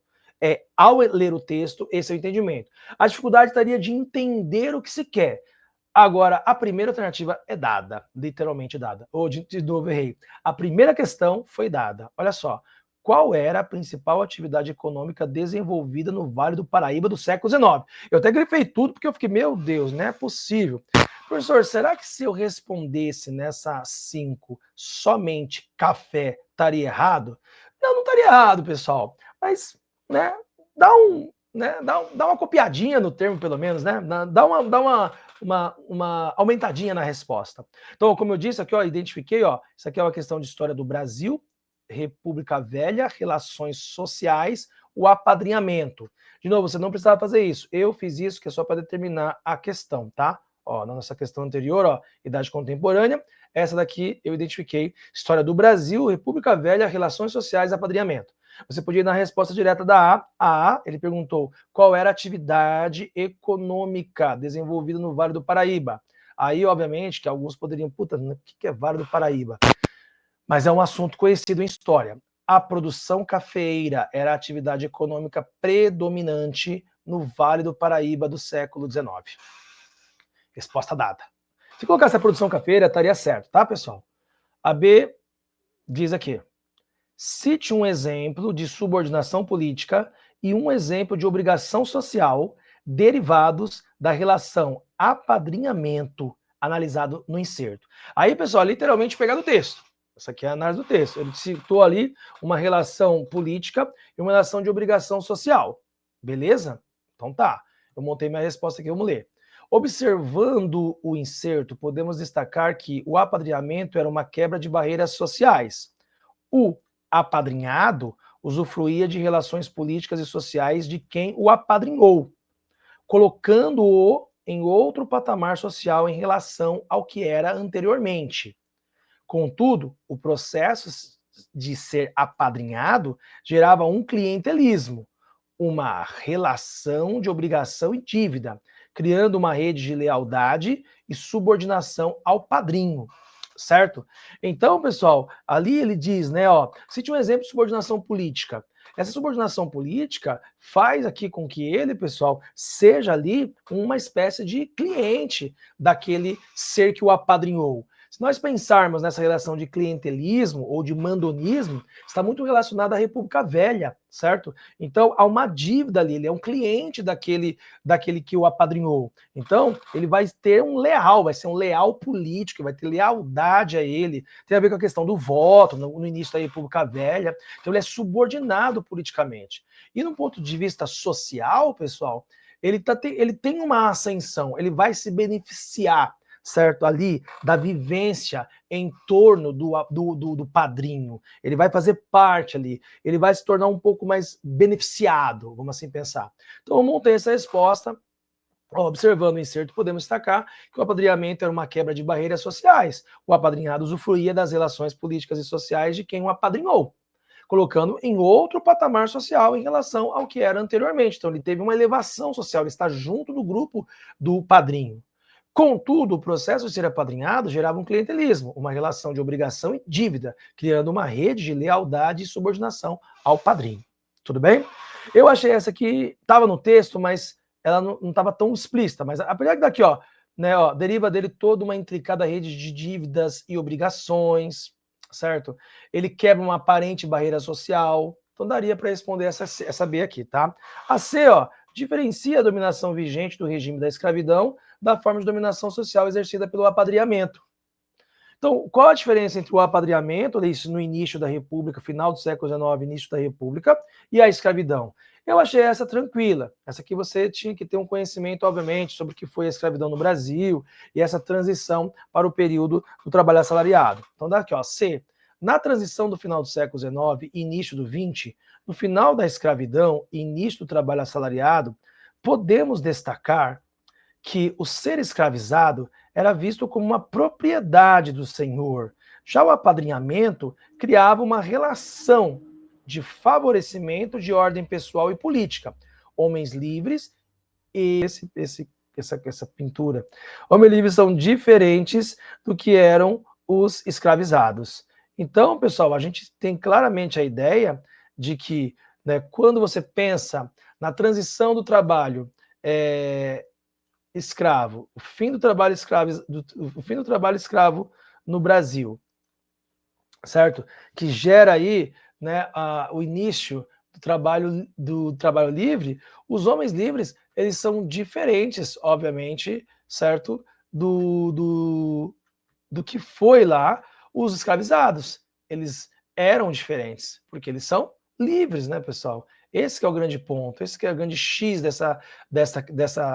Ao ler o texto, esse é o entendimento. A dificuldade estaria de entender o que se quer. Agora, a primeira alternativa é dada, literalmente dada. Ou, de novo, errei. A primeira questão foi dada. Olha só. Qual era a principal atividade econômica desenvolvida no Vale do Paraíba do século XIX? Eu até grifei tudo porque eu fiquei, meu Deus, não é possível. Professor, será que se eu respondesse nessa 5 somente café, estaria errado? Não, não estaria errado, pessoal. Mas né, dá uma copiadinha no termo, pelo menos, né? Dá uma aumentadinha na resposta. Então, como eu disse aqui, ó, identifiquei, ó, isso aqui é uma questão de história do Brasil, República Velha, relações sociais, o apadrinhamento. De novo, você não precisava fazer isso. Eu fiz isso, que é só para determinar a questão, tá? Ó, na nossa questão anterior, ó, idade contemporânea, essa daqui eu identifiquei, história do Brasil, República Velha, relações sociais, apadrinhamento. Você podia ir na resposta direta da A. A A, ele perguntou qual era a atividade econômica desenvolvida no Vale do Paraíba. Aí, obviamente, que alguns poderiam, puta, o que é Vale do Paraíba? Mas é um assunto conhecido em história. A produção cafeeira era a atividade econômica predominante no Vale do Paraíba do século XIX. Resposta dada. Se colocasse a produção cafeeira, estaria certo, tá, pessoal? A B diz aqui: cite um exemplo de subordinação política e um exemplo de obrigação social derivados da relação apadrinhamento analisado no inserto. Aí, pessoal, literalmente pegar do texto. Essa aqui é a análise do texto. Ele citou ali uma relação política e uma relação de obrigação social. Beleza? Então tá. Eu montei minha resposta aqui, vamos ler. Observando o inserto, podemos destacar que o apadrinhamento era uma quebra de barreiras sociais. O apadrinhado usufruía de relações políticas e sociais de quem o apadrinhou, colocando-o em outro patamar social em relação ao que era anteriormente. Contudo, o processo de ser apadrinhado gerava um clientelismo, uma relação de obrigação e dívida, criando uma rede de lealdade e subordinação ao padrinho. Certo? Então, pessoal, ali ele diz, né, ó, cite um exemplo de subordinação política. Essa subordinação política faz aqui com que ele, pessoal, seja ali uma espécie de cliente daquele ser que o apadrinhou. nós pensarmos nessa relação de clientelismo ou de mandonismo, está muito relacionado à República Velha, certo? Então, há uma dívida ali, ele é um cliente daquele que o apadrinhou. Então, ele vai ter um leal, vai ser um leal político, vai ter lealdade a ele. Tem a ver com a questão do voto, no início da República Velha. Então, ele é subordinado politicamente. E, no ponto de vista social, pessoal, ele tem uma ascensão, ele vai se beneficiar, certo? Ali, da vivência em torno do padrinho. Ele vai fazer parte ali, ele vai se tornar um pouco mais beneficiado, vamos assim pensar. Então, eu montei essa resposta. Observando o inserto, podemos destacar que o apadrinhamento era uma quebra de barreiras sociais. O apadrinhado usufruía das relações políticas e sociais de quem o apadrinhou, colocando em outro patamar social em relação ao que era anteriormente. Então, ele teve uma elevação social, ele está junto do grupo do padrinho. Contudo, o processo de ser apadrinhado gerava um clientelismo, uma relação de obrigação e dívida, criando uma rede de lealdade e subordinação ao padrinho. Tudo bem? Eu achei essa aqui, estava no texto, mas ela não estava tão explícita. Mas apesar que daqui, deriva dele toda uma intricada rede de dívidas e obrigações, certo? Ele quebra uma aparente barreira social. Então daria para responder essa B aqui, tá? A C, diferencia a dominação vigente do regime da escravidão da forma de dominação social exercida pelo apadrinhamento. Então, qual a diferença entre o apadrinhamento, isso no início da República, final do século XIX, início da República, e a escravidão? Eu achei essa tranquila. Essa aqui você tinha que ter um conhecimento, obviamente, sobre o que foi a escravidão no Brasil e essa transição para o período do trabalho assalariado. Então, daqui, C. Na transição do final do século XIX e início do XX, no final da escravidão e início do trabalho assalariado, podemos destacar que o ser escravizado era visto como uma propriedade do senhor. Já o apadrinhamento criava uma relação de favorecimento de ordem pessoal e política. Homens livres e essa pintura. Homens livres são diferentes do que eram os escravizados. Então, pessoal, a gente tem claramente a ideia de que, né, quando você pensa na transição do trabalho escravo, o fim do trabalho escravo no Brasil, certo? Que gera aí, né, o início do trabalho livre. Os homens livres, eles são diferentes, obviamente, certo? Do que foi lá os escravizados. Eles eram diferentes, porque eles são livres, né, pessoal? Esse que é o grande ponto, esse que é o grande X dessa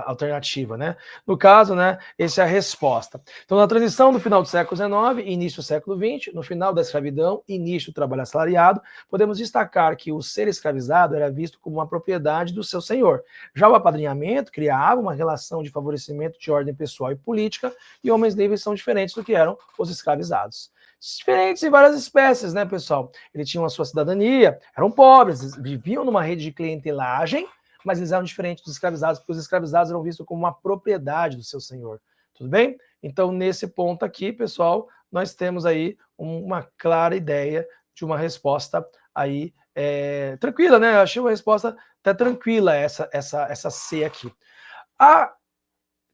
alternativa, né? No caso, né, essa é a resposta. Então, na transição do final do século XIX e início do século XX, no final da escravidão e início do trabalho assalariado, podemos destacar que o ser escravizado era visto como uma propriedade do seu senhor. Já o apadrinhamento criava uma relação de favorecimento de ordem pessoal e política, e homens livres são diferentes do que eram os escravizados. Diferentes em várias espécies, né, pessoal? Eles tinham a sua cidadania, eram pobres, viviam numa rede de clientelagem, mas eles eram diferentes dos escravizados, porque os escravizados eram vistos como uma propriedade do seu senhor. Tudo bem? Então, nesse ponto aqui, pessoal, nós temos aí uma clara ideia de uma resposta aí tranquila, né? Eu achei uma resposta até tranquila essa C aqui. A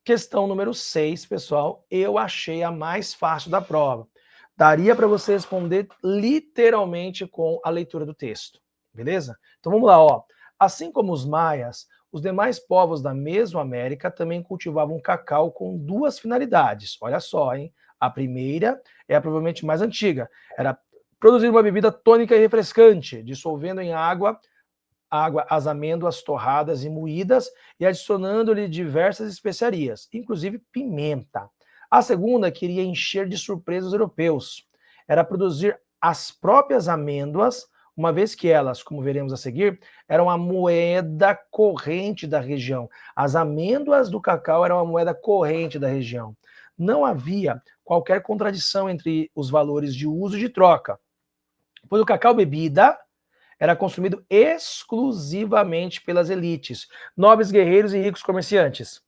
questão número 6, pessoal, eu achei a mais fácil da prova. Daria para você responder literalmente com a leitura do texto, beleza? Então vamos lá, Assim como os maias, os demais povos da Mesoamérica também cultivavam cacau com duas finalidades. Olha só, hein? A primeira é a provavelmente mais antiga. Era produzir uma bebida tônica e refrescante, dissolvendo em água as amêndoas torradas e moídas e adicionando-lhe diversas especiarias, inclusive pimenta. A segunda queria encher de surpresa os europeus. Era produzir as próprias amêndoas, uma vez que elas, como veremos a seguir, eram a moeda corrente da região. As amêndoas do cacau eram a moeda corrente da região. Não havia qualquer contradição entre os valores de uso e de troca, pois o cacau bebida era consumido exclusivamente pelas elites, nobres guerreiros e ricos comerciantes.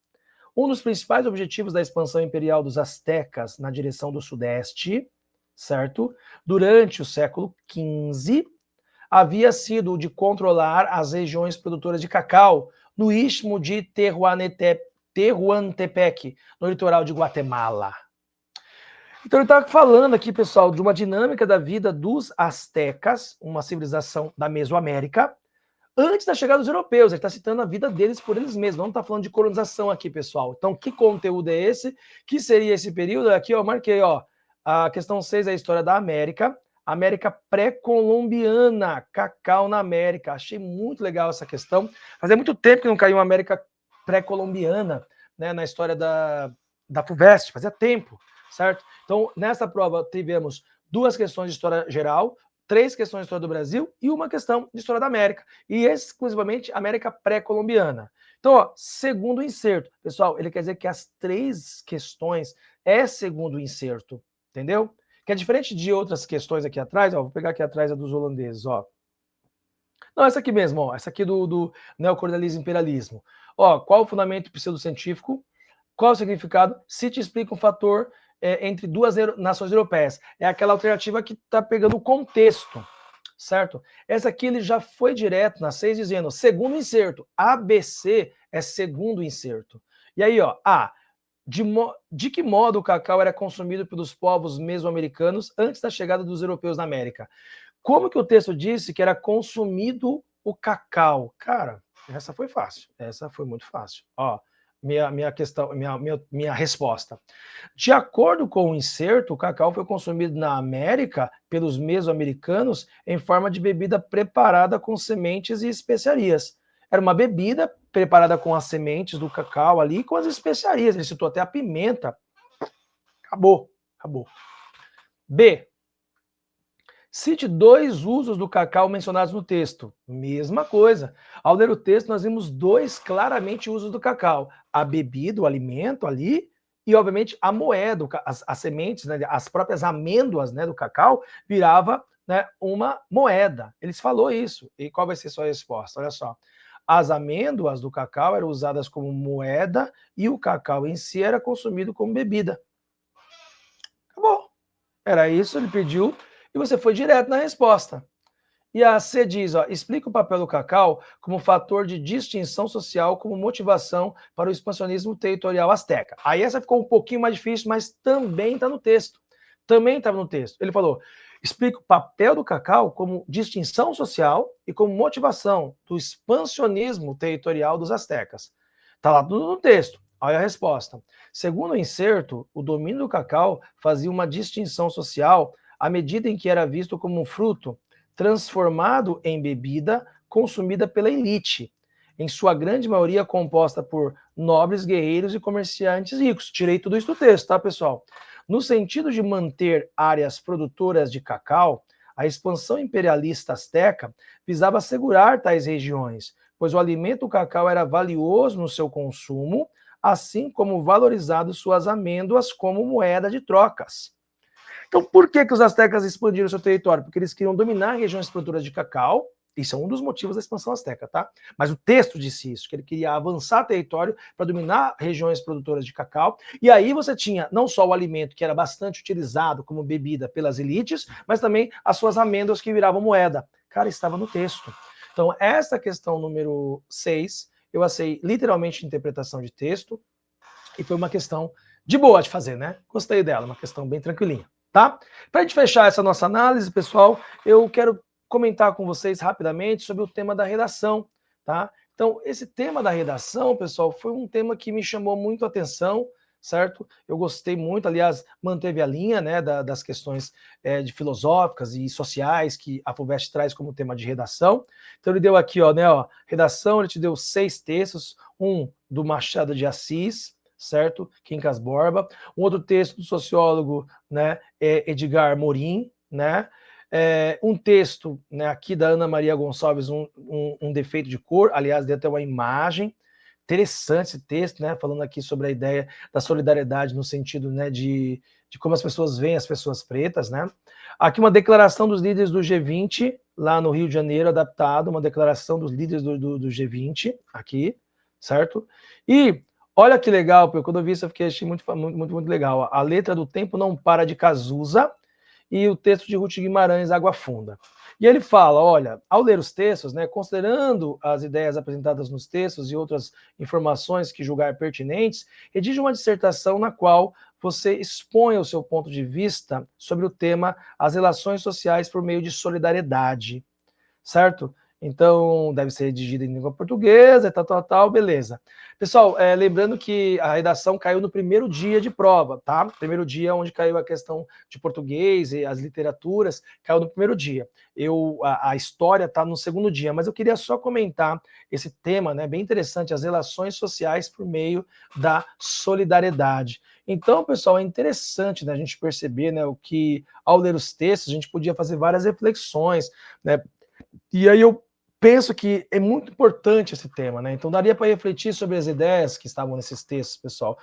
Um dos principais objetivos da expansão imperial dos astecas na direção do sudeste, certo? Durante o século XV, havia sido o de controlar as regiões produtoras de cacau no istmo de Tehuantepec, no litoral de Guatemala. Então ele está falando aqui, pessoal, de uma dinâmica da vida dos astecas, uma civilização da Mesoamérica, antes da chegada dos europeus. Ele está citando a vida deles por eles mesmos. Não está falando de colonização aqui, pessoal. Então, que conteúdo é esse? Que seria esse período? Aqui, ó, marquei, ó. A questão 6 é a história da América. América pré-colombiana, cacau na América. Achei muito legal essa questão. Fazia muito tempo que não caiu uma América pré-colombiana, né, na história da FUVEST. Fazia tempo, certo? Então, nessa prova, tivemos 2 questões de história geral, 3 questões de história do Brasil e uma questão de história da América. E exclusivamente América pré-colombiana. Então, ó, segundo inserto. Pessoal, ele quer dizer que as 3 questões é segundo inserto. Entendeu? Que é diferente de outras questões aqui atrás. Ó, vou pegar aqui atrás a dos holandeses. Ó. Não, essa aqui mesmo. Ó, essa aqui do neocolonialismo e imperialismo. Ó, qual o fundamento pseudocientífico? Qual o significado? Se te explica um fator entre 2 nações europeias. É aquela alternativa que está pegando o contexto, certo? Essa aqui ele já foi direto na 6 dizendo, segundo inserto. ABC é segundo inserto. E aí, ó, A. De que modo o cacau era consumido pelos povos mesoamericanos antes da chegada dos europeus na América? Como que o texto disse que era consumido o cacau? Cara, essa foi fácil. Essa foi muito fácil. Ó, minha questão, minha resposta. De acordo com o inserto, o cacau foi consumido na América pelos mesoamericanos em forma de bebida preparada com sementes e especiarias. Era uma bebida preparada com as sementes do cacau ali e com as especiarias. Ele citou até a pimenta. Acabou. Acabou. B. Cite 2 usos do cacau mencionados no texto. Mesma coisa. Ao ler o texto, nós vimos 2 claramente usos do cacau. A bebida, o alimento ali, e obviamente a moeda, as sementes, né, as próprias amêndoas, né, do cacau, virava, né, uma moeda. Eles falou isso. E qual vai ser sua resposta? Olha só. As amêndoas do cacau eram usadas como moeda e o cacau em si era consumido como bebida. Acabou. Era isso, ele pediu e você foi direto na resposta. E a C diz, ó, explica o papel do cacau como fator de distinção social, como motivação para o expansionismo territorial asteca. Aí essa ficou um pouquinho mais difícil, mas também está no texto. Também estava no texto. Ele falou, explica o papel do cacau como distinção social e como motivação do expansionismo territorial dos astecas. Está lá tudo no texto. Olha a resposta. Segundo o inserto, o domínio do cacau fazia uma distinção social à medida em que era visto como um fruto transformado em bebida consumida pela elite, em sua grande maioria composta por nobres, guerreiros e comerciantes ricos. Tirei tudo isso do texto, tá, pessoal? No sentido de manter áreas produtoras de cacau, a expansão imperialista asteca visava assegurar tais regiões, pois o alimento do cacau era valioso no seu consumo, assim como valorizado suas amêndoas como moeda de trocas. Então, por que os astecas expandiram seu território? Porque eles queriam dominar regiões produtoras de cacau. Isso é um dos motivos da expansão asteca, tá? Mas o texto disse isso, que ele queria avançar território para dominar regiões produtoras de cacau. E aí você tinha não só o alimento, que era bastante utilizado como bebida pelas elites, mas também as suas amêndoas que viravam moeda. Cara, estava no texto. Então, essa questão número 6, eu achei literalmente interpretação de texto, e foi uma questão de boa de fazer, né? Gostei dela, uma questão bem tranquilinha. Tá? Para a gente fechar essa nossa análise, pessoal, eu quero comentar com vocês rapidamente sobre o tema da redação, tá? Então, esse tema da redação, pessoal, foi um tema que me chamou muito a atenção, certo? Eu gostei muito, aliás, manteve a linha, né, das questões de filosóficas e sociais que a FUVEST traz como tema de redação. Então, ele deu aqui, ó, né, ó, redação, ele te deu 6 textos, um do Machado de Assis, certo? Quincas Borba. Um outro texto do sociólogo, né, Edgar Morin, né? Um texto, né, aqui da Ana Maria Gonçalves, um defeito de cor, aliás, deu até uma imagem. Interessante esse texto, né? Falando aqui sobre a ideia da solidariedade no sentido, né, de como as pessoas veem as pessoas pretas, né? Aqui uma declaração dos líderes do G20, lá no Rio de Janeiro, adaptado, uma declaração dos líderes do G20, aqui, certo? E olha que legal, porque quando eu vi isso eu achei muito legal. A letra do Tempo Não Para de Cazuza e o texto de Ruth Guimarães, Água Funda. E ele fala, olha, ao ler os textos, né, considerando as ideias apresentadas nos textos e outras informações que julgar pertinentes, redige uma dissertação na qual você exponha o seu ponto de vista sobre o tema as relações sociais por meio de solidariedade, certo? Então, deve ser redigida em língua portuguesa, tal, beleza. Pessoal, lembrando que a redação caiu no primeiro dia de prova, tá? Primeiro dia onde caiu a questão de português e as literaturas, caiu no primeiro dia. A história está no segundo dia, mas eu queria só comentar esse tema, né, bem interessante, as relações sociais por meio da solidariedade. Então, pessoal, é interessante, né, a gente perceber, né, o que, ao ler os textos, a gente podia fazer várias reflexões, né? E aí eu penso que é muito importante esse tema, né? Então daria para refletir sobre as ideias que estavam nesses textos, pessoal.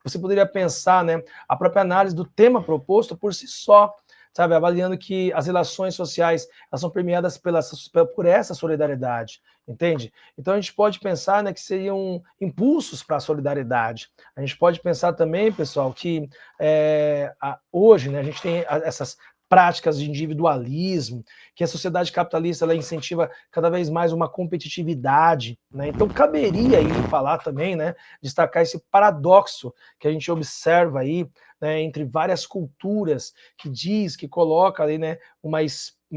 Você poderia pensar, né, a própria análise do tema proposto por si só, sabe, avaliando que as relações sociais elas são permeadas por essa solidariedade, entende? Então a gente pode pensar, né, que seriam impulsos para a solidariedade. A gente pode pensar também, pessoal, que hoje, né, a gente tem essas práticas de individualismo, que a sociedade capitalista ela incentiva cada vez mais uma competitividade, né? Então caberia aí falar também, né, destacar esse paradoxo que a gente observa aí, né, entre várias culturas que coloca ali, né, uma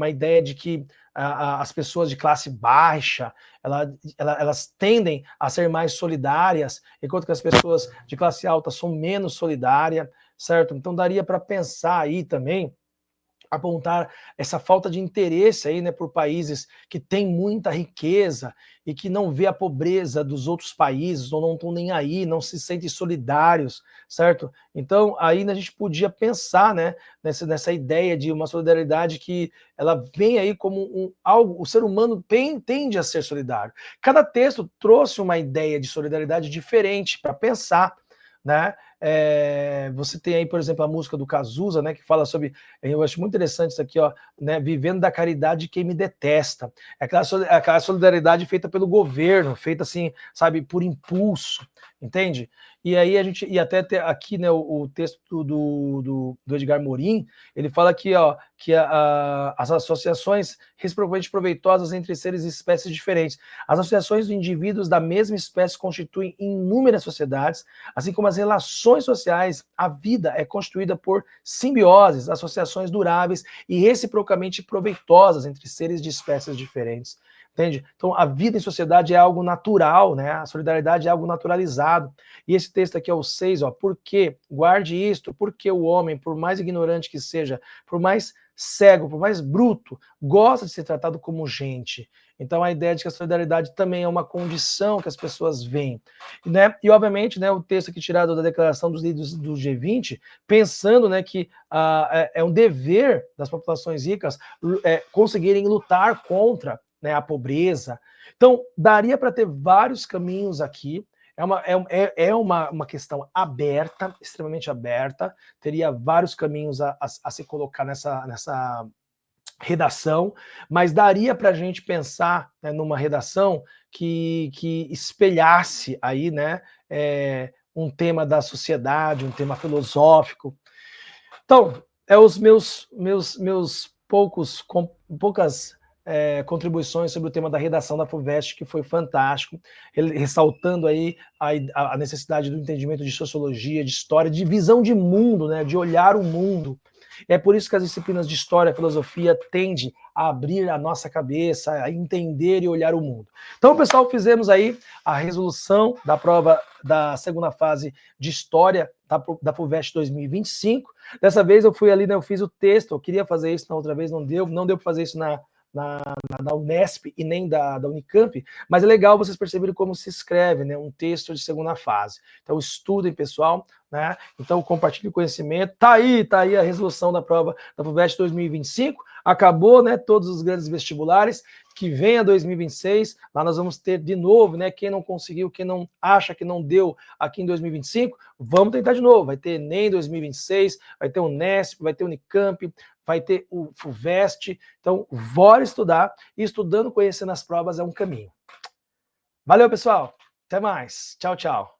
ideia de que as pessoas de classe baixa elas tendem a ser mais solidárias, enquanto que as pessoas de classe alta são menos solidárias, certo? Então daria para pensar aí também apontar essa falta de interesse aí, né, por países que têm muita riqueza e que não vê a pobreza dos outros países, ou não estão nem aí, não se sentem solidários, certo? Então, aí a gente podia pensar, né, nessa ideia de uma solidariedade que ela vem aí como algo, o ser humano tende a ser solidário. Cada texto trouxe uma ideia de solidariedade diferente para pensar, né? Você tem aí, por exemplo, a música do Cazuza, né, que fala sobre, eu acho muito interessante isso aqui, ó, né, vivendo da caridade de quem me detesta. É aquela solidariedade feita pelo governo, feita assim, sabe, por impulso, entende? E aí e até aqui, né, o texto do Edgar Morin, ele fala aqui, ó, que as associações reciprocamente proveitosas entre seres e espécies diferentes. As associações de indivíduos da mesma espécie constituem inúmeras sociedades, assim como as relações sociais. A vida é constituída por simbioses, associações duráveis e reciprocamente proveitosas entre seres de espécies diferentes. Entende? Então, a vida em sociedade é algo natural, né? A solidariedade é algo naturalizado. E esse texto aqui é o 6, ó. Por quê? Guarde isto, porque o homem, por mais ignorante que seja, por mais cego, por mais bruto, gosta de ser tratado como gente. Então, a ideia de que a solidariedade também é uma condição que as pessoas veem, né? E, obviamente, né, o texto aqui tirado da Declaração dos Líderes do G20, pensando, né, que é um dever das populações ricas conseguirem lutar contra, né, a pobreza. Então, daria para ter vários caminhos aqui. É uma questão aberta, extremamente aberta, teria vários caminhos a se colocar nessa redação, mas daria para a gente pensar, né, numa redação que espelhasse aí, né, um tema da sociedade, um tema filosófico. Então, os meus poucas contribuições sobre o tema da redação da FUVEST, que foi fantástico, ressaltando aí a necessidade do entendimento de sociologia, de história, de visão de mundo, né, de olhar o mundo. É por isso que as disciplinas de história e filosofia tendem a abrir a nossa cabeça, a entender e olhar o mundo. Então, pessoal, fizemos aí a resolução da prova da segunda fase de história da FUVEST 2025. Dessa vez eu fui ali, né, eu fiz o texto, eu queria fazer isso na outra vez, não deu para fazer isso na Unesp e nem da Unicamp, mas é legal vocês perceberem como se escreve, né, um texto de segunda fase. Então estudem, pessoal, né? Então compartilhe o conhecimento. Tá aí a resolução da prova da FUVEST 2025. Acabou, né, todos os grandes vestibulares. Que venha 2026, lá nós vamos ter de novo, né? Quem não conseguiu, quem não acha que não deu aqui em 2025, vamos tentar de novo. Vai ter Enem 2026, vai ter o Unesp, vai ter o Unicamp, vai ter o FUVEST. Então, bora estudar. E estudando, conhecendo as provas é um caminho. Valeu, pessoal. Até mais. Tchau, tchau.